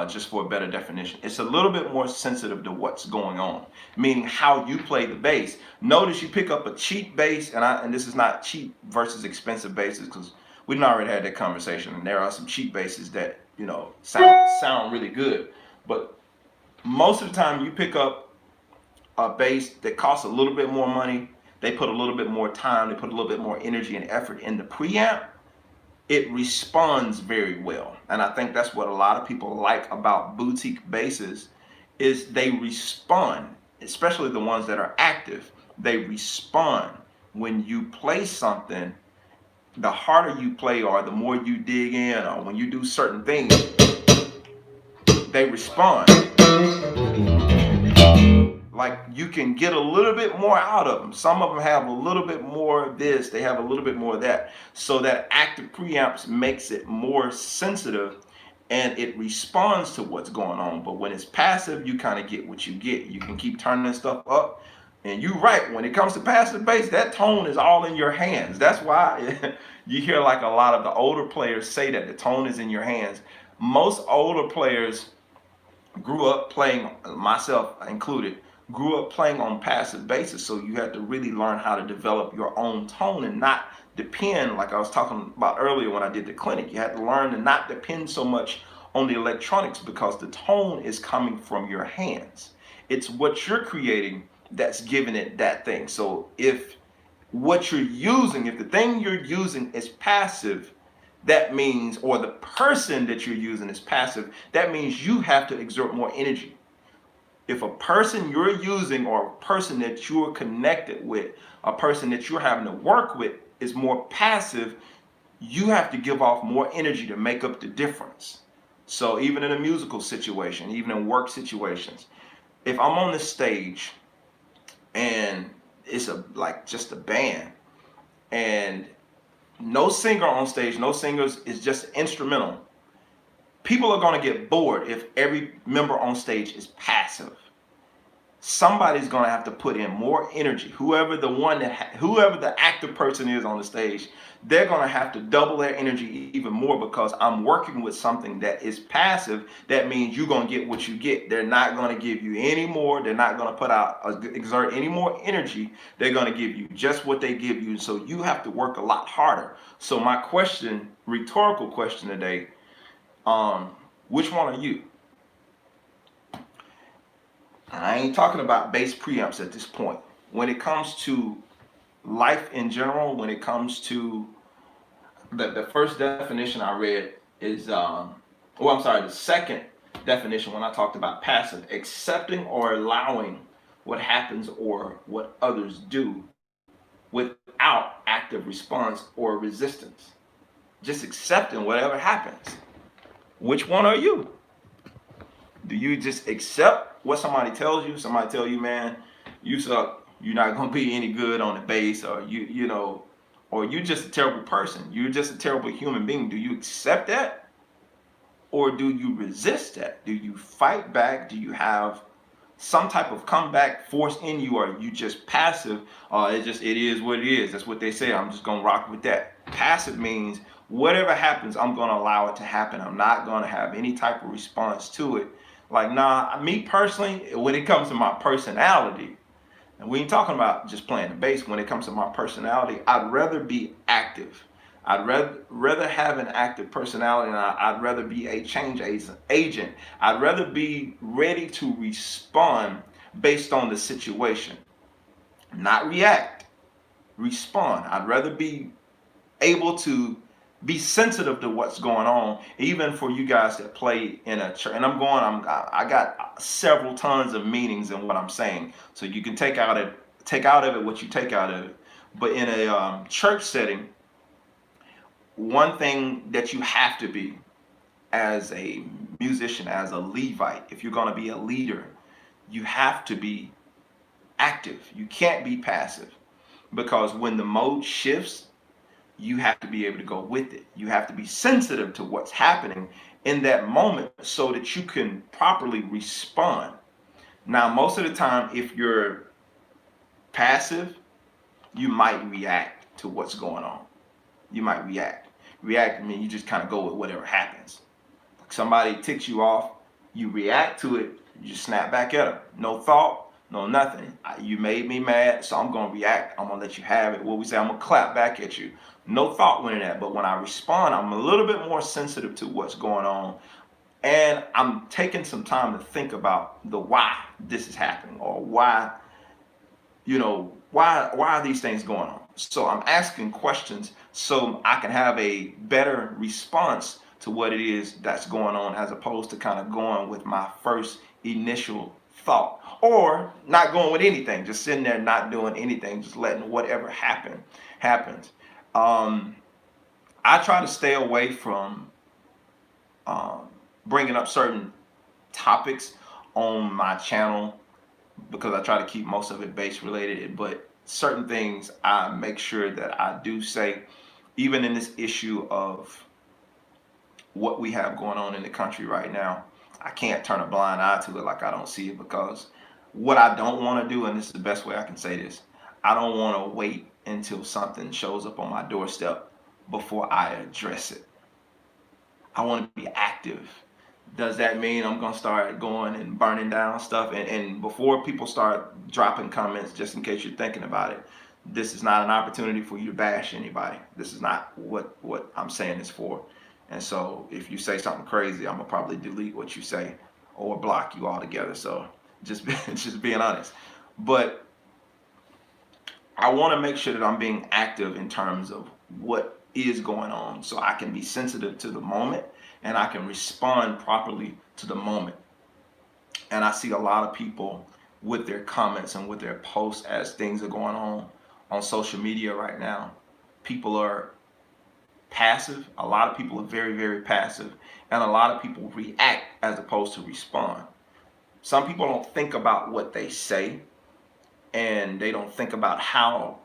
Just for a better definition, it's a little bit more sensitive to what's going on, meaning how you play the bass. Notice you pick up a cheap bass, and this is not cheap versus expensive basses, because we've already had that conversation, and there are some cheap basses that sound really good, but most of the time you pick up a bass that costs a little bit more money. They put a little bit more time, they put a little bit more energy and effort in the preamp. It responds very well. And I think that's what a lot of people like about boutique basses, is they respond, especially the ones that are active. They respond. When you play something, the harder you play or the more you dig in, or when you do certain things, they respond. Like, you can get a little bit more out of them. Some of them have a little bit more of this, they have a little bit more of that. So that active preamps makes it more sensitive and it responds to what's going on. But when it's passive, you kind of get what you get. You can keep turning this stuff up. And you're right, when it comes to passive bass, that tone is all in your hands. That's why you hear like a lot of the older players say that the tone is in your hands. Most older players grew up playing, myself included, grew up playing on passive basses, so you had to really learn how to develop your own tone and not depend, like I was talking about earlier when I did the clinic, you had to learn to not depend so much on the electronics, because the tone is coming from your hands. It's what you're creating that's giving it that thing. So if what you're using, if the thing you're using is passive, that means, or the person that you're using is passive, that means you have to exert more energy. If a person you're using or a person that you're connected with, a person that you're having to work with is more passive, you have to give off more energy to make up the difference. So even in a musical situation, even in work situations, if I'm on the stage and it's just a band and no singer on stage, no singers, is just instrumental, people are going to get bored if every member on stage is passive. Somebody's going to have to put in more energy. Whoever the active person is on the stage, they're going to have to double their energy even more, because I'm working with something that is passive. That means you're going to get what you get. They're not going to give you any more. They're not going to exert any more energy. They're going to give you just what they give you. So you have to work a lot harder. So my question, rhetorical question today, which one are you? I ain't talking about bass preamps at this point. When it comes to life in general, when it comes to the first definition I read is, the second definition when I talked about passive, accepting or allowing what happens or what others do without active response or resistance. Just accepting whatever happens. Which one are you? Do you just accept what somebody tells you? Somebody tell you, man, you suck. You're not gonna be any good on the bass, or or you're just a terrible person. You're just a terrible human being. Do you accept that, or do you resist that? Do you fight back? Do you have some type of comeback force in you, or are you just passive? It is what it is. That's what they say. I'm just gonna rock with that. Passive means whatever happens, I'm gonna allow it to happen. I'm not gonna have any type of response to it. Like, nah, me personally, when it comes to my personality, and we ain't talking about just playing the bass, when it comes to my personality, I'd rather be active. I'd rather have an active personality, and I'd rather be a change agent. I'd rather be ready to respond based on the situation, not react, respond. I'd rather be able to be sensitive to what's going on, even for you guys that play in a church. And I got several tons of meanings in what I'm saying, so you can take out of it what you take out of it. But in a church setting, one thing that you have to be as a musician, as a Levite, if you're going to be a leader, you have to be active. You can't be passive, because when the mode shifts, you have to be able to go with it. You have to be sensitive to what's happening in that moment so that you can properly respond. Now, most of the time, if you're passive, you might react to what's going on. You might react. React, I mean, you just kind of go with whatever happens. Somebody ticks you off, you react to it, you just snap back at them. No thought, no nothing. You made me mad, so I'm going to react. I'm going to let you have it. What we say, I'm going to clap back at you. No thought went in that. But when I respond, I'm a little bit more sensitive to what's going on. And I'm taking some time to think about the why this is happening, or why are these things going on. So I'm asking questions so I can have a better response to what it is that's going on, as opposed to kind of going with my first initial thought, or not going with anything, just sitting there not doing anything, just letting whatever happens. I try to stay away from bringing up certain topics on my channel, because I try to keep most of it bass related, but certain things I make sure that I do say, even in this issue of what we have going on in the country right now. I can't turn a blind eye to it like I don't see it, because what I don't want to do, and this is the best way I can say this, I don't want to wait until something shows up on my doorstep before I address it. I want to be active. Does that mean I'm going to start going and burning down stuff? And before people start dropping comments, just in case you're thinking about it, this is not an opportunity for you to bash anybody. This is not what I'm saying this for. And so if you say something crazy, I'm going to probably delete what you say or block you altogether. So just being honest. But I want to make sure that I'm being active in terms of what is going on so I can be sensitive to the moment and I can respond properly to the moment. And I see a lot of people with their comments and with their posts as things are going on social media right now. People are passive. A lot of people are very, very passive. And a lot of people react as opposed to respond. Some people don't think about what they say, and they don't think about how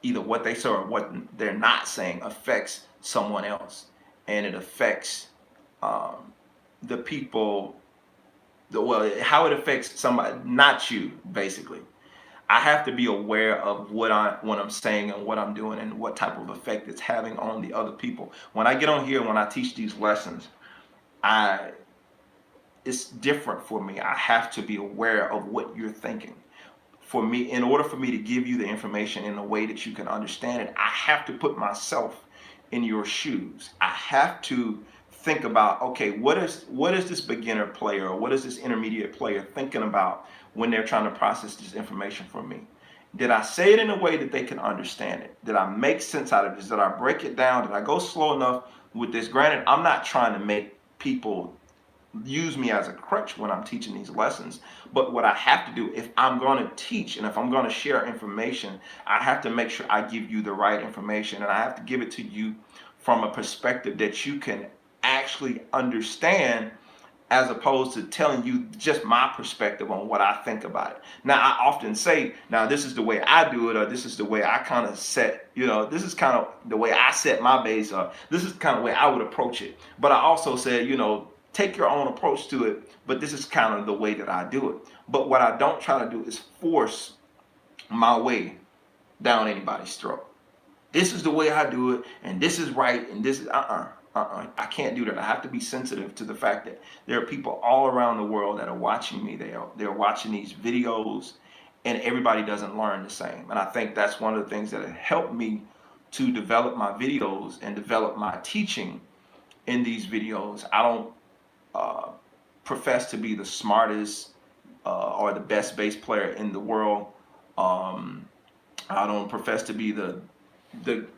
either what they say or what they're not saying affects someone else. And it affects the people, how it affects somebody, not you, basically. I have to be aware of what I'm saying and what I'm doing and what type of effect it's having on the other people. When I get on here, when I teach these lessons, I it's different for me. I have to be aware of what you're thinking. For me, in order for me to give you the information in a way that you can understand it, I have to put myself in your shoes. I have to think about, okay, what is this beginner player or what is this intermediate player thinking about when they're trying to process this information from me? Did I say it in a way that they can understand it? Did I make sense out of this? Did I break it down? Did I go slow enough with this? Granted, I'm not trying to make people use me as a crutch when I'm teaching these lessons. But what I have to do, if I'm going to teach and if I'm going to share information, I have to make sure I give you the right information, and I have to give it to you from a perspective that you can actually understand, as opposed to telling you just my perspective on what I think about it. Now, I often say, now this is the way I do it, or this is the way I kind of set, this is kind of the way I set my base, or this is kind of the way I would approach it. But I also said, take your own approach to it, but this is kind of the way that I do it. But what I don't try to do is force my way down anybody's throat. This is the way I do it, and this is right, and this is I can't do that. I have to be sensitive to the fact that there are people all around the world that are watching me. They're watching these videos, and everybody doesn't learn the same. And I think that's one of the things that have helped me to develop my videos and develop my teaching in these videos. I don't profess to be the smartest or the best bass player in the world. I don't profess to be the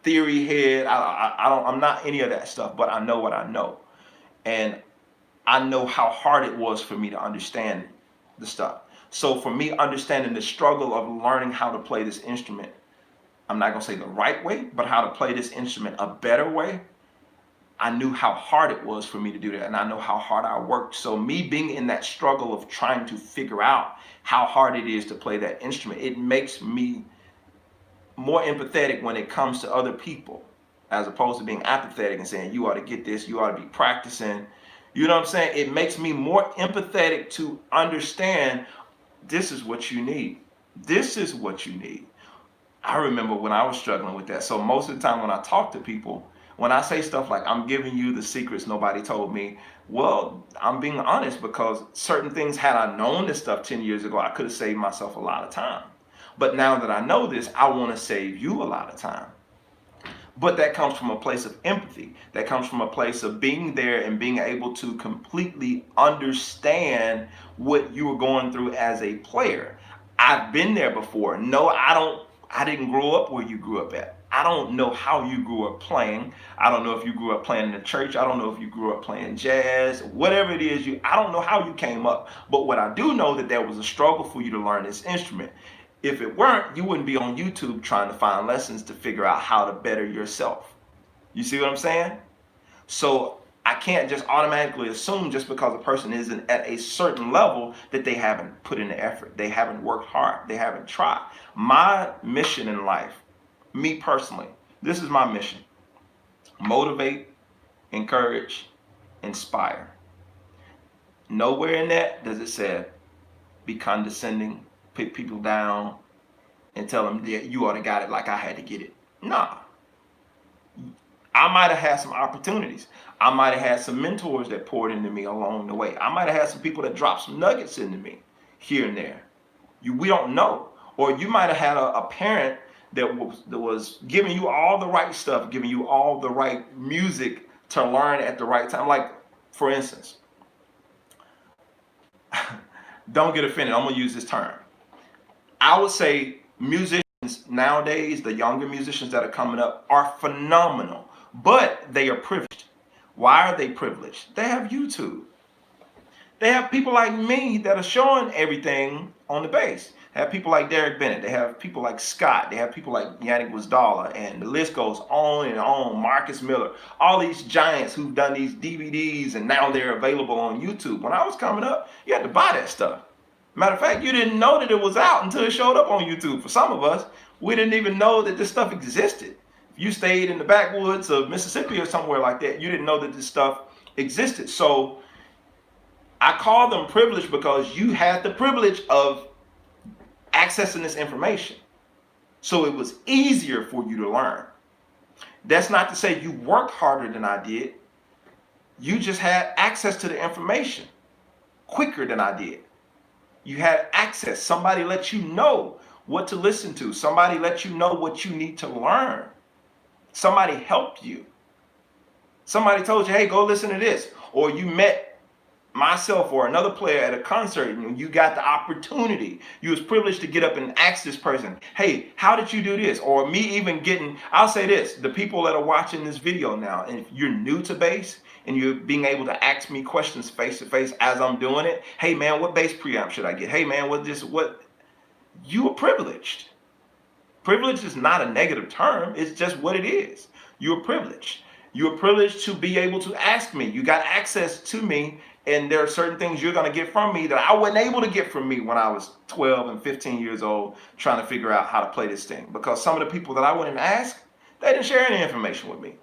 theory head. I'm not any of that stuff, but I know what I know. And I know how hard it was for me to understand the stuff. So for me, understanding the struggle of learning how to play this instrument, I'm not going to say the right way, but how to play this instrument a better way, I knew how hard it was for me to do that, and I know how hard I worked. So me being in that struggle of trying to figure out how hard it is to play that instrument, it makes me more empathetic when it comes to other people, as opposed to being apathetic and saying, you ought to get this, you ought to be practicing. You know what I'm saying? It makes me more empathetic to understand this is what you need. This is what you need. I remember when I was struggling with that. So most of the time when I talk to people, when I say stuff like, I'm giving you the secrets nobody told me, well, I'm being honest, because certain things, had I known this stuff 10 years ago, I could have saved myself a lot of time. But now that I know this, I want to save you a lot of time. But that comes from a place of empathy. That comes from a place of being there and being able to completely understand what you were going through as a player. I've been there before. No, I didn't grow up where you grew up at. I don't know how you grew up playing. I don't know if you grew up playing in the church. I don't know if you grew up playing jazz, whatever it is. I don't know how you came up. But what I do know, that there was a struggle for you to learn this instrument. If it weren't, you wouldn't be on YouTube trying to find lessons to figure out how to better yourself. You see what I'm saying? So I can't just automatically assume just because a person isn't at a certain level that they haven't put in the effort. They haven't worked hard. They haven't tried. My mission in life, me personally, this is my mission: motivate, encourage, inspire. Nowhere in that does it say be condescending, put people down, and tell them that you ought to got it like I had to get it. Nah. I might have had some opportunities. I might have had some mentors that poured into me along the way. I might have had some people that dropped some nuggets into me here and there. We don't know. Or you might have had a parent that was giving you all the right stuff, giving you all the right music to learn at the right time. Like, for instance, don't get offended, I'm going to use this term. I would say musicians nowadays, the younger musicians that are coming up are phenomenal, but they are privileged. Why are they privileged? They have YouTube. They have people like me that are showing everything on the bass. They have people like Derek Bennett. They have people like Scott. They have people like Yannick Wisdala, and the list goes on and on. Marcus Miller, all these giants who've done these DVDs, and now they're available on YouTube. When I was coming up, you had to buy that stuff. Matter of fact, you didn't know that it was out until it showed up on YouTube. For some of us, we didn't even know that this stuff existed. If you stayed in the backwoods of Mississippi or somewhere like that, you didn't know that this stuff existed. So I call them privileged because you had the privilege of accessing this information. So it was easier for you to learn. That's not to say you worked harder than I did. You just had access to the information quicker than I did. You had access. Somebody let you know what to listen to. Somebody let you know what you need to learn. Somebody helped you. Somebody told you, hey, go listen to this. Or you met myself or another player at a concert and you got the opportunity. You was privileged to get up and ask this person, hey, how did you do this? Or me even getting, I'll say this, the people that are watching this video now, and if you're new to bass and you're being able to ask me questions face to face as I'm doing it, hey man, what bass preamp should I get? Hey man, what? You are privileged. Privilege is not a negative term. It's just what it is. You're privileged. You're privileged to be able to ask me. You got access to me, and there are certain things you're going to get from me that I wasn't able to get from me when I was 12 and 15 years old trying to figure out how to play this thing. Because some of the people that I went and asked, they didn't share any information with me.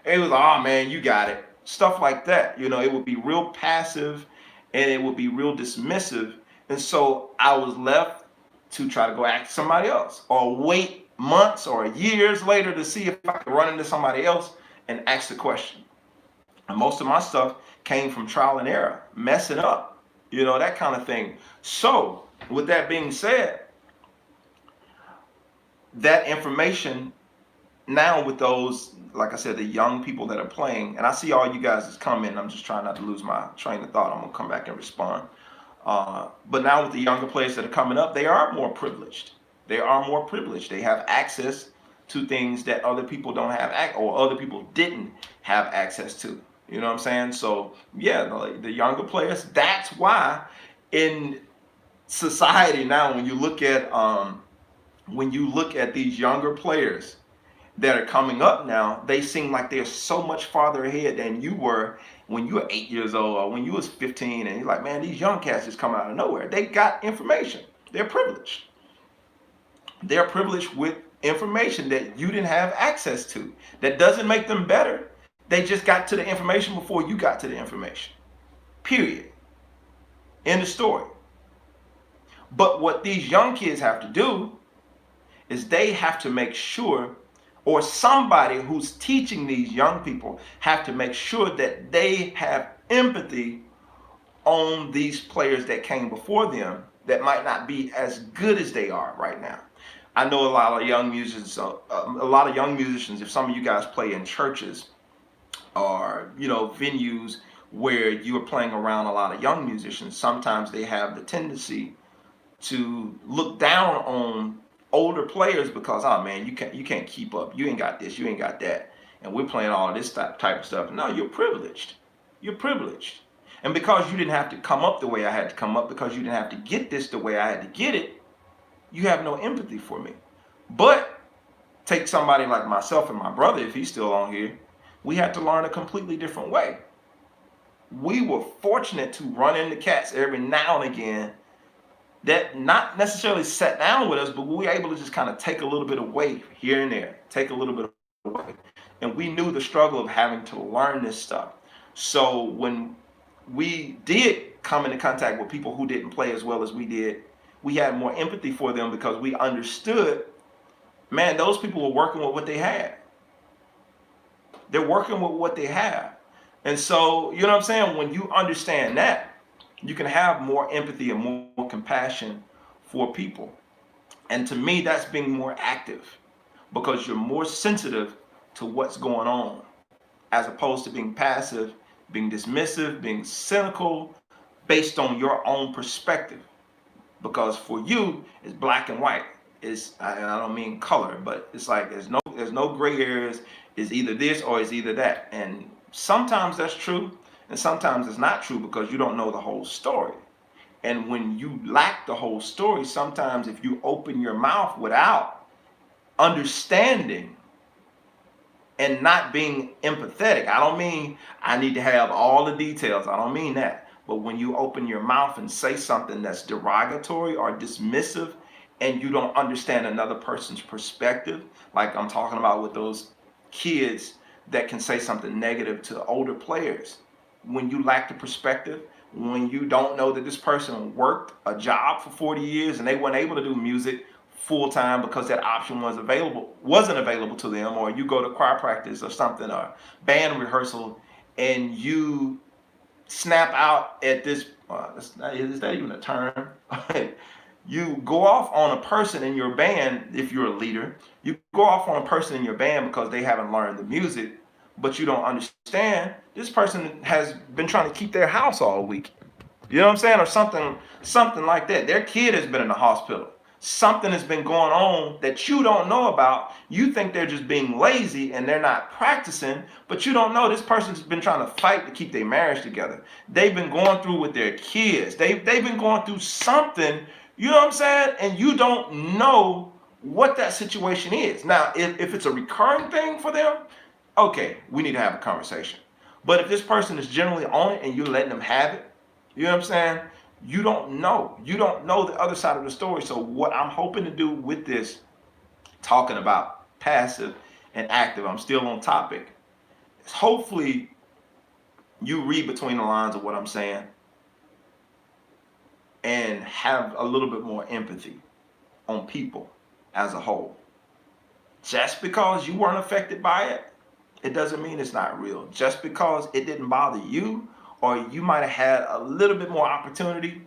It was, oh man, you got it. Stuff like that. You know, it would be real passive and it would be real dismissive. And so I was left to try to go ask somebody else or wait months or years later to see if I could run into somebody else and ask the question. And most of my stuff came from trial and error, messing up, you know, that kind of thing. So with that being said, that information now with those, like I said, the young people that are playing, and I see all you guys is coming. I'm just trying not to lose my train of thought. I'm gonna come back and respond. But now with the younger players that are coming up, they are more privileged. They are more privileged. They have access to things that other people don't have, or other people didn't have access to. You know what I'm saying? So yeah, the younger players. That's why in society now, when you look at these younger players that are coming up now, they seem like they're so much farther ahead than you were when you were 8 years old or when you was 15. And you're like, man, these young cats just come out of nowhere. They got information. They're privileged. They're privileged with information that you didn't have access to. That doesn't make them better. They just got to the information before you got to the information. Period. End of story. But what these young kids have to do is they have to make sure, or somebody who's teaching these young people have to make sure that they have empathy on these players that came before them that might not be as good as they are right now. I know a lot of young musicians, if some of you guys play in churches or, you know, venues where you are playing around a lot of young musicians, sometimes they have the tendency to look down on older players because, oh man, you can't keep up. You ain't got this, you ain't got that. And we're playing all of this type of stuff. No, you're privileged. You're privileged. And because you didn't have to come up the way I had to come up, because you didn't have to get this the way I had to get it, you have no empathy for me. But take somebody like myself and my brother, if he's still on here, we had to learn a completely different way. We were fortunate to run into cats every now and again that not necessarily sat down with us, but we were able to just kind of take a little bit away here and there, take a little bit away. And we knew the struggle of having to learn this stuff. So when we did come into contact with people who didn't play as well as we did, we had more empathy for them because we understood, man, those people were working with what they had. They're working with what they have. And so, you know what I'm saying? When you understand that, you can have more empathy and more compassion for people. And to me, that's being more active because you're more sensitive to what's going on as opposed to being passive, being dismissive, being cynical based on your own perspective. Because for you, it's black and white. I don't mean color, but it's like there's no gray areas. It's either this or it's either that. And sometimes that's true, and sometimes it's not true because you don't know the whole story. And when you lack the whole story, sometimes if you open your mouth without understanding and not being empathetic, I don't mean I need to have all the details. I don't mean that. But when you open your mouth and say something that's derogatory or dismissive, and you don't understand another person's perspective, like I'm talking about with those kids that can say something negative to older players, when you lack the perspective, when you don't know that this person worked a job for 40 years and they weren't able to do music full time because that option wasn't available to them, or you go to choir practice or something, or band rehearsal, and you snap out at this is that even a term? You go off on a person in your band. If you're a leader, you go off on a person in your band because they haven't learned the music, but you don't understand this person has been trying to keep their house all week. You know what I'm saying? Or something like that. Their kid has been in the hospital. Something has been going on that you don't know about. You think they're just being lazy and they're not practicing, but you don't know this person's been trying to fight to keep their marriage together. They've been going through with their kids. They've been going through something, you know what I'm saying? And you don't know what that situation is. Now, if it's a recurring thing for them, okay, we need to have a conversation. But if this person is generally on it and you're letting them have it, you know what I'm saying? You don't know. You don't know the other side of the story. So what I'm hoping to do with this, talking about passive and active, I'm still on topic, is hopefully you read between the lines of what I'm saying and have a little bit more empathy on people as a whole. Just because you weren't affected by it, it doesn't mean it's not real. Just because it didn't bother you, or you might have had a little bit more opportunity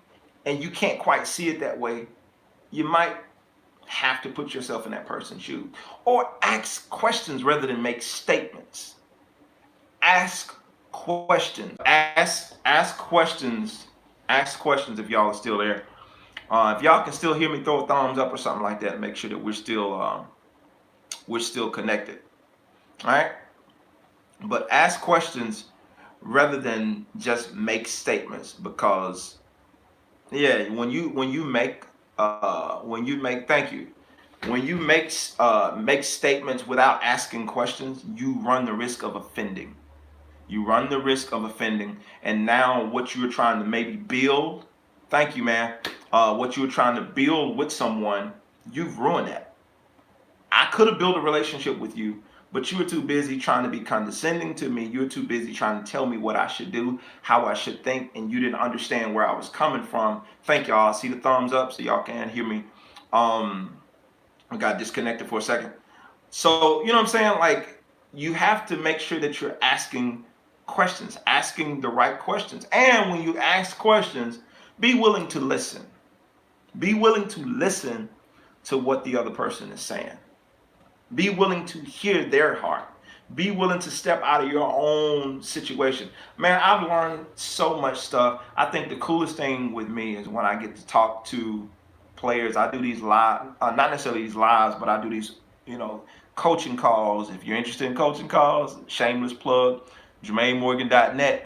and you can't quite see it that way, you might have to put yourself in that person's shoes. Or ask questions rather than make statements. Ask questions. Ask questions. Ask questions if y'all are still there. If y'all can still hear me, throw a thumbs up or something like that. Make sure that we're still connected. All right? But ask questions rather than just make statements, because when you make thank you, when you make statements without asking questions, you run the risk of offending. And now what you were trying to maybe build, thank you, man, what you were trying to build with someone, you've ruined that. I could have built a relationship with you, but you were too busy trying to be condescending to me. You were too busy trying to tell me what I should do, how I should think, and you didn't understand where I was coming from. Thank y'all. I see the thumbs up so y'all can hear me. I got disconnected for a second. So, you know what I'm saying? Like, you have to make sure that you're asking questions, asking the right questions. And when you ask questions, be willing to listen. Be willing to listen to what the other person is saying. Be willing to hear their heart. Be willing to step out of your own situation. Man, I've learned so much stuff. I think the coolest thing with me is when I get to talk to players. I do these live, not necessarily these lives, but I do these, coaching calls. If you're interested in coaching calls, shameless plug, JermaineMorgan.net.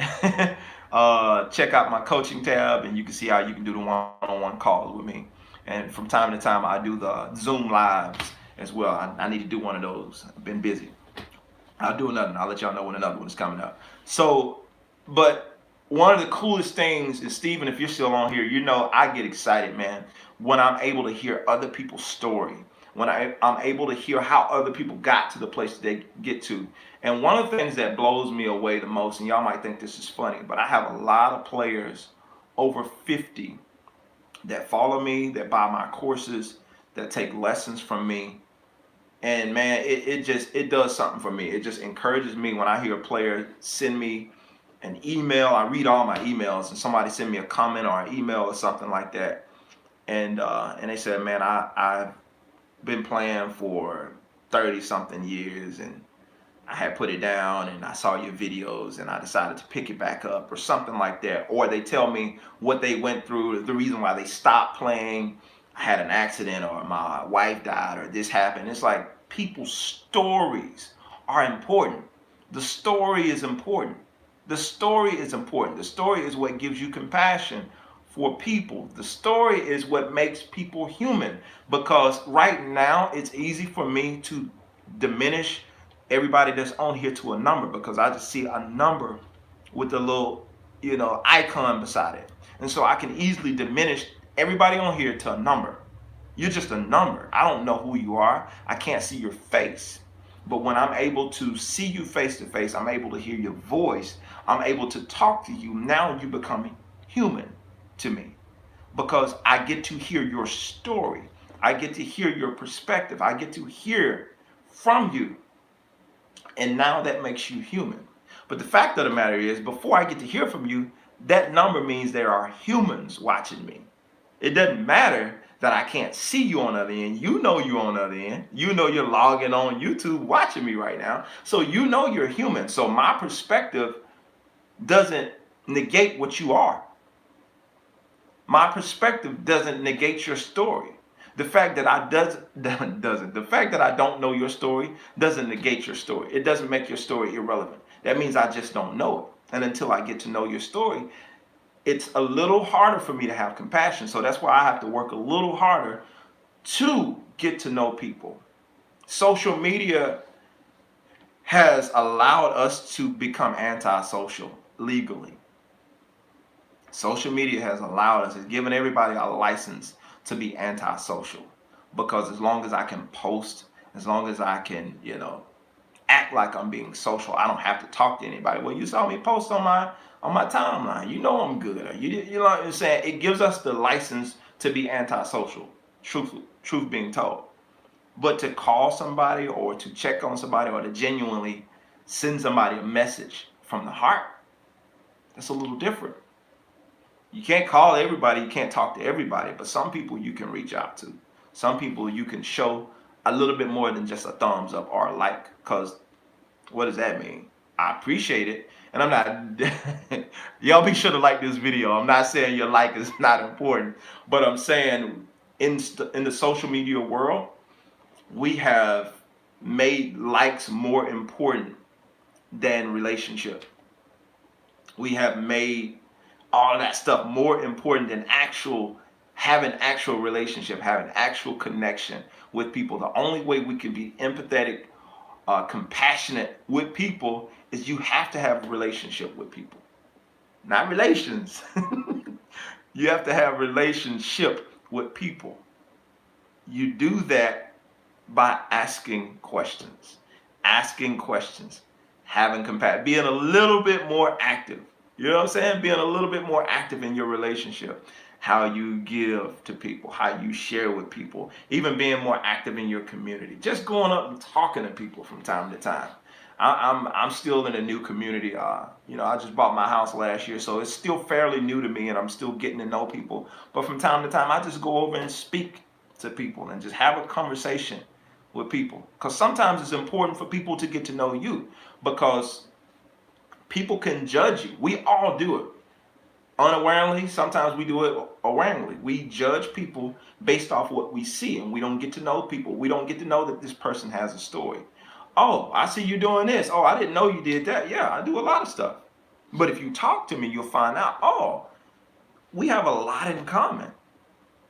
Check out my coaching tab and you can see how you can do the one-on-one calls with me. And from time to time, I do the Zoom lives as well. I need to do one of those. I've been busy. I'll do another one. I'll let y'all know when another one is coming up. So, but one of the coolest things is, Stephen, if you're still on here, I get excited, man, when I'm able to hear other people's story, when I'm able to hear how other people got to the place they get to. And one of the things that blows me away the most, and y'all might think this is funny, but I have a lot of players over 50 that follow me, that buy my courses, that take lessons from me. And man, it does something for me. It just encourages me when I hear a player send me an email. I read all my emails, and somebody send me a comment or an email or something like that. And they said, man, I've been playing for 30 something years, and I had put it down and I saw your videos and I decided to pick it back up, or something like that. Or they tell me what they went through, the reason why they stopped playing, I had an accident or my wife died or this happened. It's like people's stories are important. The story is important. The story is important. The story is what gives you compassion for people. The story is what makes people human, because right now it's easy for me to diminish everybody that's on here to a number, because I just see a number with a little, icon beside it. And so I can easily diminish everybody on here to a number. You're just a number. I don't know who you are. I can't see your face. But when I'm able to see you face to face, I'm able to hear your voice, I'm able to talk to you. Now you become human to me, because I get to hear your story. I get to hear your perspective. I get to hear from you. And now that makes you human. But the fact of the matter is, before I get to hear from you, that number means there are humans watching me. It doesn't matter that I can't see you on the other end. You know you're on the other end. You know you're logging on YouTube watching me right now. So you know you're human. So my perspective doesn't negate what you are. My perspective doesn't negate your story. The fact that the fact that I don't know your story doesn't negate your story. It doesn't make your story irrelevant. That means I just don't know it. And until I get to know your story, it's a little harder for me to have compassion. So that's why I have to work a little harder to get to know people. Social media has allowed us to become antisocial legally. Social media has allowed us, it's given everybody a license to be antisocial. Because as long as I can post, as long as I can, act like I'm being social, I don't have to talk to anybody. Well, you saw me post on my timeline. You know I'm good. You know what I'm saying? It gives us the license to be antisocial. Truth being told. But to call somebody or to check on somebody or to genuinely send somebody a message from the heart, that's a little different. You can't call everybody, you can't talk to everybody, but some people you can reach out to. Some people you can show a little bit more than just a thumbs up or a like, because what does that mean? I appreciate it. And I'm not, y'all be sure to like this video. I'm not saying your like is not important, but I'm saying in the social media world, we have made likes more important than relationship. We have made all of that stuff more important than having actual relationship, having actual connection with people. The only way we can be empathetic, compassionate with people is you have to have a relationship with people. Not relations. You have to have relationship with people. You do that by asking questions, having compassion, being a little bit more active. You know what I'm saying? Being a little bit more active in your relationship. How you give to people, how you share with people, even being more active in your community. Just going up and talking to people from time to time. I'm still in a new community. I just bought my house last year, so it's still fairly new to me, and I'm still getting to know people. But from time to time, I just go over and speak to people and just have a conversation with people. Because sometimes it's important for people to get to know you, because people can judge you. We all do it. Unawarely, sometimes we do it awarenessly. We judge people based off what we see, and we don't get to know people. We don't get to know that this person has a story. Oh, I see you doing this. Oh, I didn't know you did that. Yeah, I do a lot of stuff. But if you talk to me, you'll find out, oh, we have a lot in common.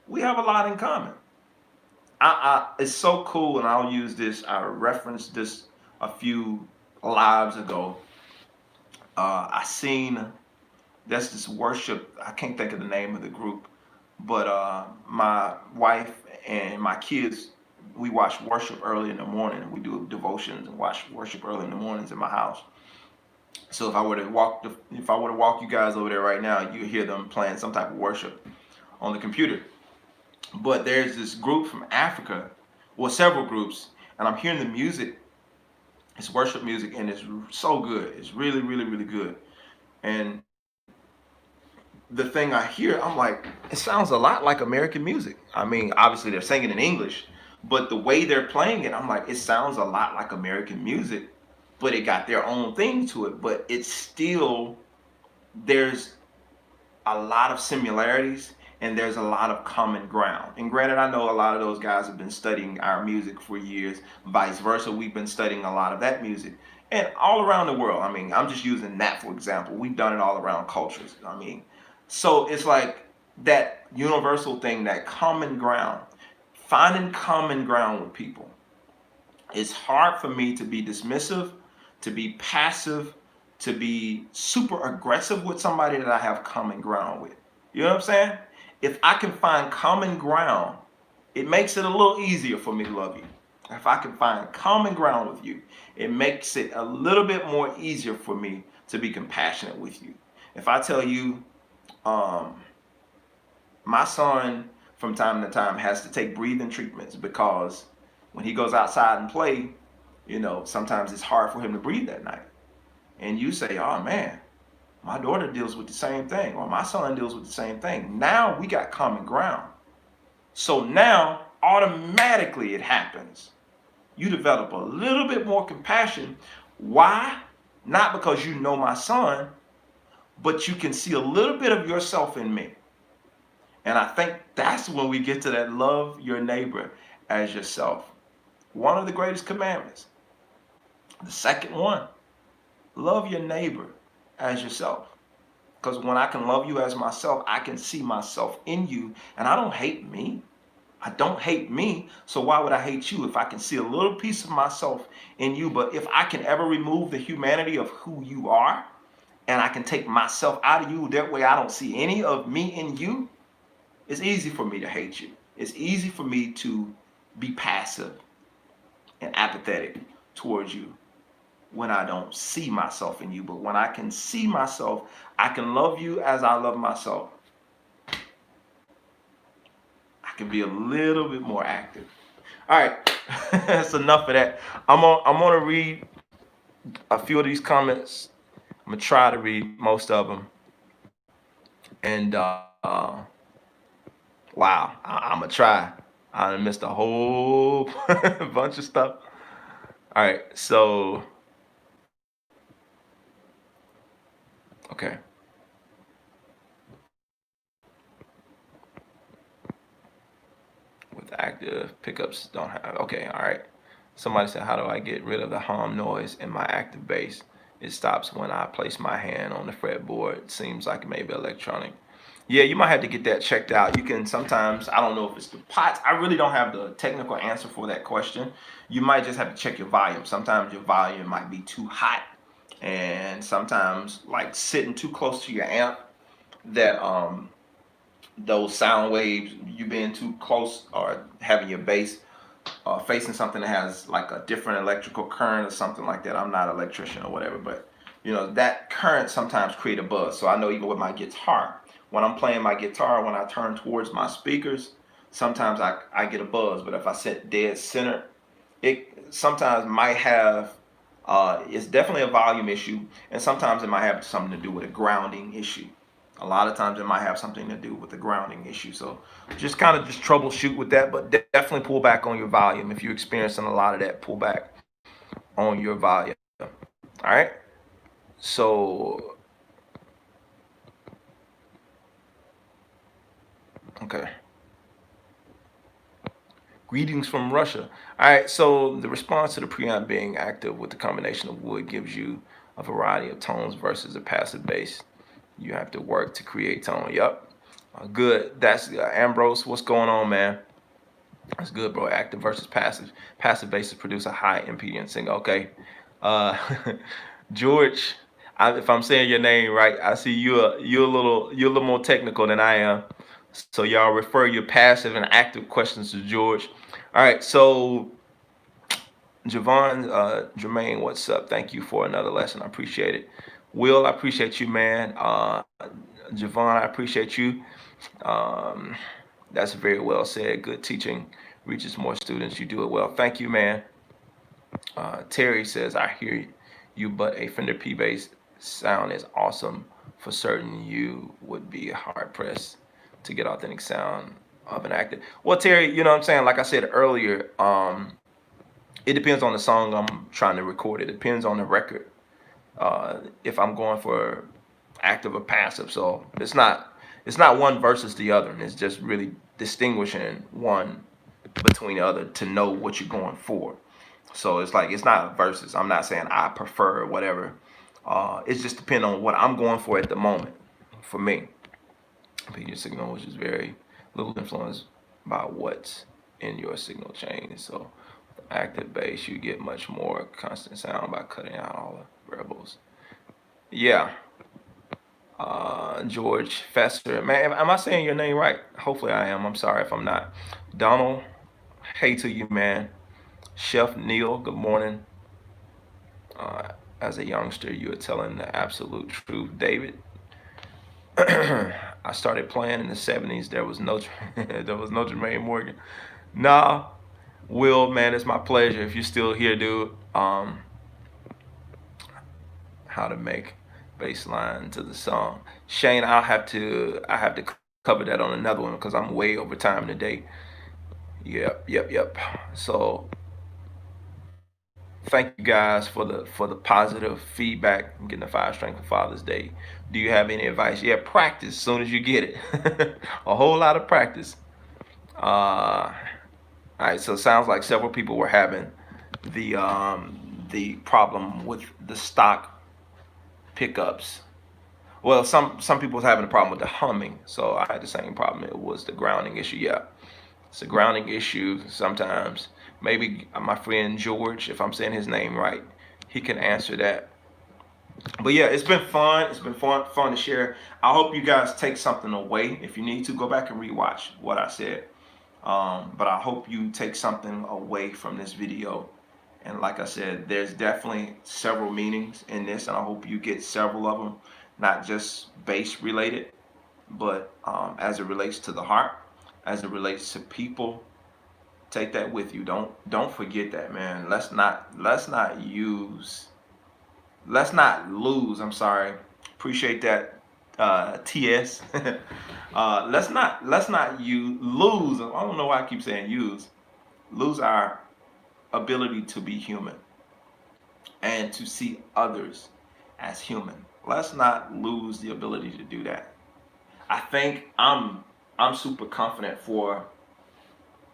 We have a lot in common. It's so cool, and I'll use this. I referenced this a few lives ago. I seen that's this worship. I can't think of the name of the group, but my wife and my kids, we watch worship early in the morning. We do devotions and watch worship early in the mornings in my house. So if I were to walk you guys over there right now, you hear them playing some type of worship on the computer. But there's this group from Africa, well, several groups, and I'm hearing the music. It's worship music, and it's so good. It's really, really, really good. And the thing I hear, I'm like, it sounds a lot like American music. I mean, obviously they're singing in English, but the way they're playing it, I'm like, it sounds a lot like American music, but it got their own thing to it. But it's still, there's a lot of similarities, and there's a lot of common ground. And granted, I know a lot of those guys have been studying our music for years. Vice versa, we've been studying a lot of that music. And all around the world, I mean, I'm just using that for example. We've done it all around cultures. I mean, so it's like that universal thing, that common ground, finding common ground with people. It's hard for me to be dismissive, to be passive, to be super aggressive with somebody that I have common ground with. You know what I'm saying? If I can find common ground, it makes it a little easier for me to love you. If I can find common ground with you, it makes it a little bit more easier for me to be compassionate with you. If I tell you, um, my son from time to time has to take breathing treatments because when he goes outside and play, sometimes it's hard for him to breathe at night. And you say, oh man, my daughter deals with the same thing, or my son deals with the same thing. Now we got common ground. So now automatically it happens. You develop a little bit more compassion. Why? Not because you know my son, but you can see a little bit of yourself in me. And I think that's when we get to that love your neighbor as yourself. One of the greatest commandments. The second one, love your neighbor as yourself. Because when I can love you as myself, I can see myself in you. And I don't hate me. I don't hate me. So why would I hate you if I can see a little piece of myself in you? But if I can ever remove the humanity of who you are, and I can take myself out of you, that way I don't see any of me in you, it's easy for me to hate you. It's easy for me to be passive and apathetic towards you when I don't see myself in you. But when I can see myself, I can love you as I love myself. I can be a little bit more active. All right, that's enough of that. I'm gonna read a few of these comments. I'm gonna try to read most of them. And wow, I'm gonna try. I missed a whole bunch of stuff. All right, so okay. With active pickups don't have. Okay, all right. Somebody said, how do I get rid of the hum noise in my active bass? It stops when I place my hand on the fretboard. It seems like maybe electronic. Yeah, you might have to get that checked out. You can sometimes, I don't know if it's the pots. I really don't have the technical answer for that question. You might just have to check your volume. Sometimes your volume might be too hot, and sometimes like sitting too close to your amp, that those sound waves, you being too close or having your bass facing something that has like a different electrical current or something like that. I'm not an electrician or whatever, but that current sometimes create a buzz. So I know even with my guitar, when I'm playing my guitar, when I turn towards my speakers, sometimes I get a buzz. But if I sit dead center, it sometimes might have it's definitely a volume issue, and sometimes it might have something to do with a grounding issue. A lot of times it might have something to do with the grounding issue. So just kind of just troubleshoot with that, but definitely pull back on your volume. If you're experiencing a lot of that, pull back on your volume. All right. So, okay. Greetings from Russia. All right. So the response to the preamp being active with the combination of wood gives you a variety of tones versus a passive bass. You have to work to create tone. Yep. Good. That's Ambrose. What's going on, man? That's good, bro. Active versus passive. Passive basses produce a high impedance signal. Okay. Uh, George, if I'm saying your name right, I see you're a little more technical than I am. So y'all refer your passive and active questions to George. All right. So Javon, Jermaine, what's up? Thank you for another lesson. I appreciate it. Will, I appreciate you, man. Javon, I appreciate you. Um, that's very well said. Good teaching reaches more students. You do it well. Thank you, man. Terry says, I hear you, but a Fender P bass sound is awesome. For certain, you would be hard pressed to get authentic sound of an active. Well, Terry, you know what I'm saying? Like I said earlier, it depends on the song I'm trying to record. It depends on the record. If I'm going for active or passive. So it's not it's not one versus the other, and it's just really distinguishing one between the other to know what you're going for. So it's like it's not a versus. I'm not saying I prefer whatever. It's just depending on what I'm going for at the moment. For me, your signal, which is very little influenced by what's in your signal chain. So active bass, you get much more constant sound by cutting out all the rebels. Yeah. George Fester. Man, am I saying your name right? Hopefully I am. I'm sorry if I'm not. Donald, hey to you, man. Chef Neil, good morning. As a youngster, you were telling the absolute truth. David, I started playing in the 70s. There was no there was no Jermaine Morgan. Nah, Will, man, it's my pleasure. If you're still here, dude. How to make bass line to the song. Shane, I have to cover that on another one because I'm way over time today. Yep. So thank you guys for the positive feedback. I'm getting a 5 strength for Father's Day. Do you have any advice? Yeah, practice as soon as you get it. A whole lot of practice. All right, so it sounds like several people were having the problem with the stock pickups. Well, some people was having a problem with the humming, so I had the same problem. It was the grounding issue. Yeah, it's a grounding issue sometimes. Maybe my friend George, if I'm saying his name right, he can answer that. But yeah, it's been fun. It's been fun to share. I hope you guys take something away. If you need to, go back and rewatch what I said. But I hope you take something away from this video. And like I said, there's definitely several meanings in this, and I hope you get several of them, not just bass related, but as it relates to the heart, as it relates to people. Take that with you. Don't forget that, man. Let's not lose. I'm sorry. Appreciate that, TS. Let's not lose. I don't know why I keep saying lose our ability to be human and to see others as human. Let's not lose the ability to do that. I think I'm super confident for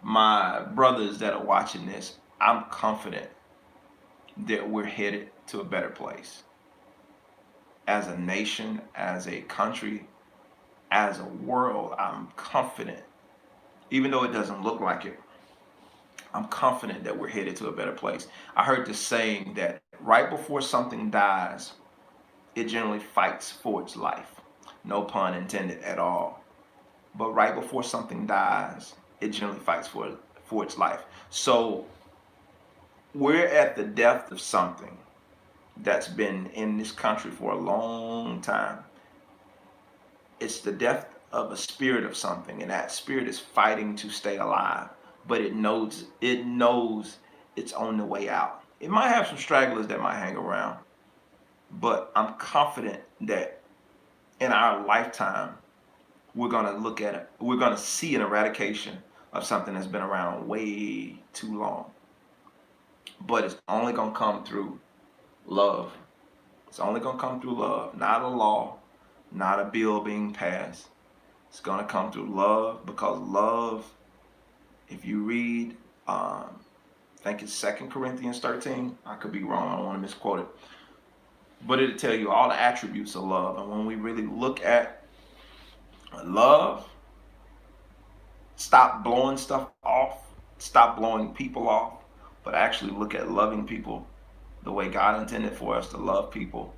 my brothers that are watching this. I'm confident that we're headed to a better place. As a nation, as a country, as a world, I'm confident. Even though it doesn't look like it, I'm confident that we're headed to a better place. I heard this saying that right before something dies, it generally fights for its life. No pun intended at all. But right before something dies, it generally fights for its life. So we're at the depth of something that's been in this country for a long time. It's the death of a spirit of something, and that spirit is fighting to stay alive, but it knows it's on the way out. It might have some stragglers that might hang around, but I'm confident that in our lifetime we're gonna see an eradication of something that's been around way too long. But it's only gonna come through love. It's only gonna come through love, not a law, not a bill being passed. It's gonna come through love, because love, if you read, I think it's 2 Corinthians 13. I could be wrong. I don't want to misquote it, but it'll tell you all the attributes of love. And when we really look at love, stop blowing stuff off, stop blowing people off, but actually look at loving people the way God intended for us to love people.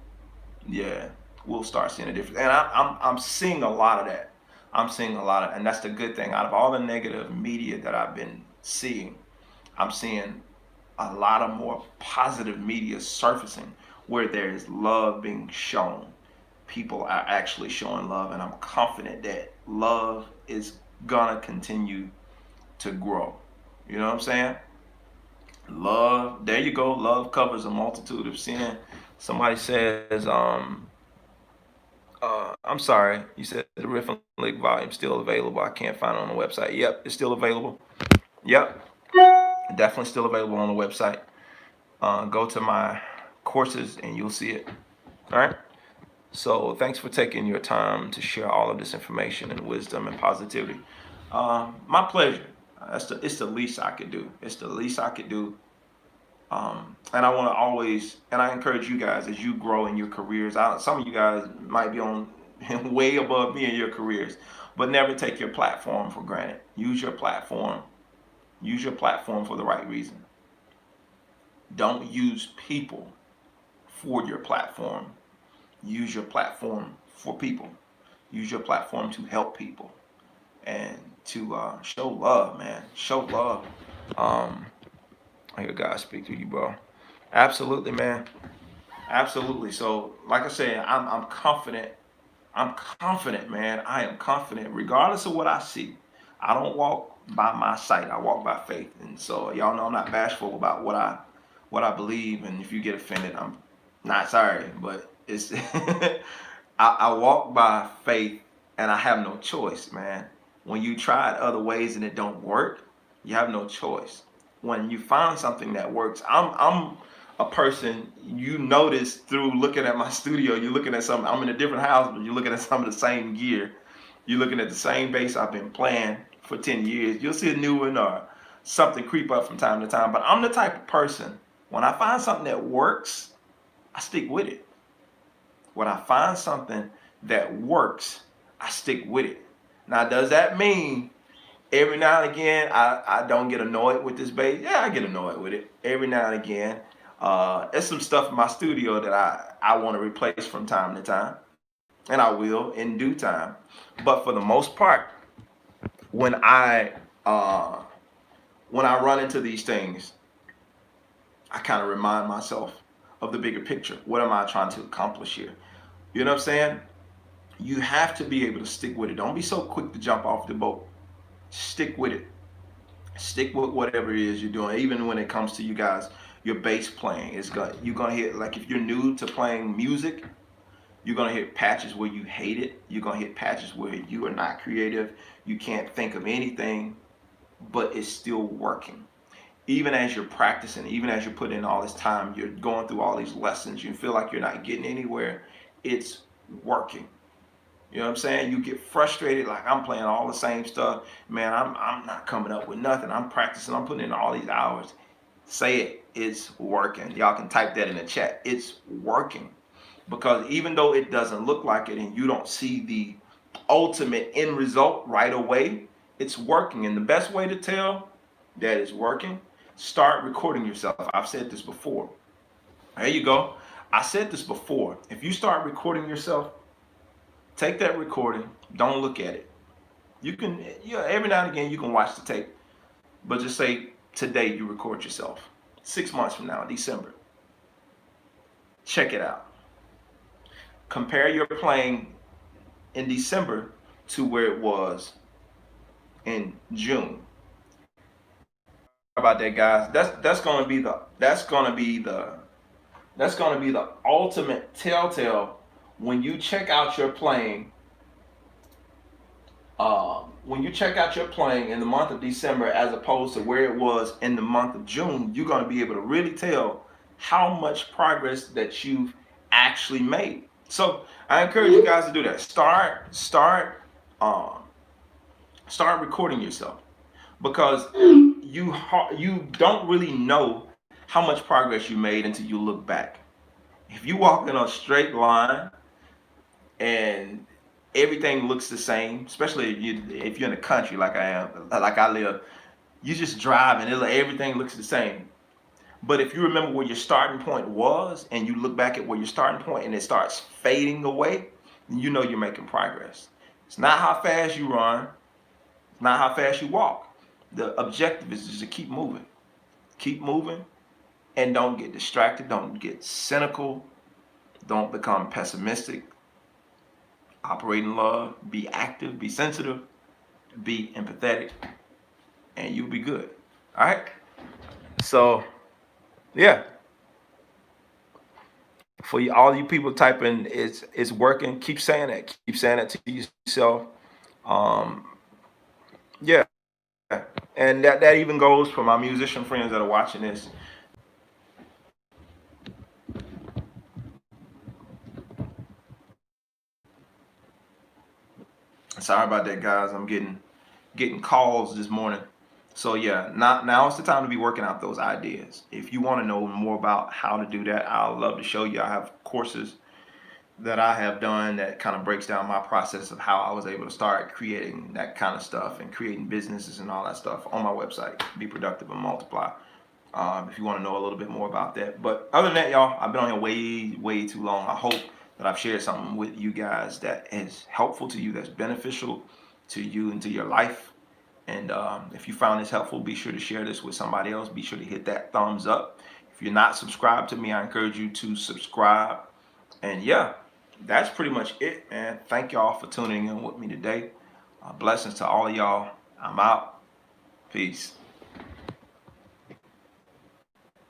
Yeah, we'll start seeing a difference. And I'm seeing a lot of that. And that's the good thing. Out of all the negative media that I've been seeing, I'm seeing a lot of more positive media surfacing where there is love being shown. People are actually showing love, and I'm confident that love is gonna continue to grow. You know what I'm saying? Love, there you go. Love covers a multitude of sin. Somebody says, I'm sorry, you said the Riff and Lick volume still available. I can't find it on the website. Yep, it's still available. Yep, definitely still available on the website. Go to my courses and you'll see it. All right. So thanks for taking your time to share all of this information and wisdom and positivity. My pleasure. It's the least I could do. It's the least I could do. And I want to always, and I encourage you guys as you grow in your careers. Some of you guys might be on way above me in your careers, but never take your platform for granted. Use your platform. Use your platform for the right reason. Don't use people for your platform. Use your platform for people. Use your platform to help people and to show love, man. Show love. Um, I hear God speak to you, bro. Absolutely, man. Absolutely. So, like I said, I'm confident. I'm confident, man. I am confident, regardless of what I see. I don't walk by my sight. I walk by faith. And so, y'all know I'm not bashful about what I believe. And if you get offended, I'm not sorry, but it's I walk by faith, and I have no choice, man. When you try it other ways and it don't work, you have no choice. When you find something that works, I'm a person you notice through looking at my studio. You're looking at something. I'm in a different house, but you're looking at some of the same gear. You're looking at the same bass I've been playing for 10 years. You'll see a new one or something creep up from time to time. But I'm the type of person, when I find something that works, I stick with it. When I find something that works, I stick with it. Now, does that mean every now and again I don't get annoyed with this bass? Yeah, I get annoyed with it every now and again. There's some stuff in my studio that I want to replace from time to time, and I will in due time. But for the most part, when I uh, when I run into these things, I kind of remind myself of the bigger picture. What am I trying to accomplish here? You know what I'm saying? You have to be able to stick with it. Don't be so quick to jump off the boat. Stick with it. Stick with whatever it is you're doing. Even when it comes to you guys, your bass playing, you're gonna hit, like, if you're new to playing music, you're gonna hit patches where you hate it. You're gonna hit patches where you are not creative. You can't think of anything, but it's still working. Even as you're practicing, even as you're putting in all this time, you're going through all these lessons. You feel like you're not getting anywhere. It's working. You know what I'm saying? You get frustrated, like, I'm playing all the same stuff. Man, I'm not coming up with nothing. I'm practicing, I'm putting in all these hours. Say it. It's working. Y'all can type that in the chat. It's working. Because even though it doesn't look like it and you don't see the ultimate end result right away, it's working. And the best way to tell that it's working, start recording yourself. I've said this before. There you go. I said this before. If you start recording yourself, take that recording. Don't look at it. You can, every now and again you can watch the tape, but just say today you record yourself. 6 months from now, December. Check it out. Compare your playing in December to where it was in June. How about that, guys? That's gonna be the ultimate telltale when you check out your playing. When you check out your playing in the month of December as opposed to where it was in the month of June, you're going to be able to really tell how much progress that you've actually made. So I encourage you guys to do that. Um, start recording yourself, because you don't really know how much progress you made until you look back. If you walk in a straight line and everything looks the same, especially if you're in the country like I am, like I live, you just drive and everything looks the same. But if you remember where your starting point was and you look back at where your starting point and it starts fading away, then you know you're making progress. It's not how fast you run, it's not how fast you walk. The objective is just to keep moving, and don't get distracted, don't get cynical, don't become pessimistic. Operate in love, be active, be sensitive, be empathetic, and you'll be good. All right? So, yeah. For all you people typing, it's working. Keep saying that. Keep saying that to yourself. Um, yeah. And that even goes for my musician friends that are watching this. Sorry about that, guys. I'm getting calls this morning. So yeah, now it's the time to be working out those ideas. If you want to know more about how to do that, I'll love to show you. I have courses that I have done that kind of breaks down my process of how I was able to start creating that kind of stuff and creating businesses and all that stuff on my website, Be Productive and Multiply. If you want to know a little bit more about that. But other than that, y'all, I've been on here way too long. I hope that I've shared something with you guys that is helpful to you, that's beneficial to you and to your life. And if you found this helpful, be sure to share this with somebody else. Be sure to hit that thumbs up. If you're not subscribed to me, I encourage you to subscribe. And yeah, that's pretty much it, man. Thank y'all for tuning in with me today. Blessings to all of y'all. I'm out. Peace.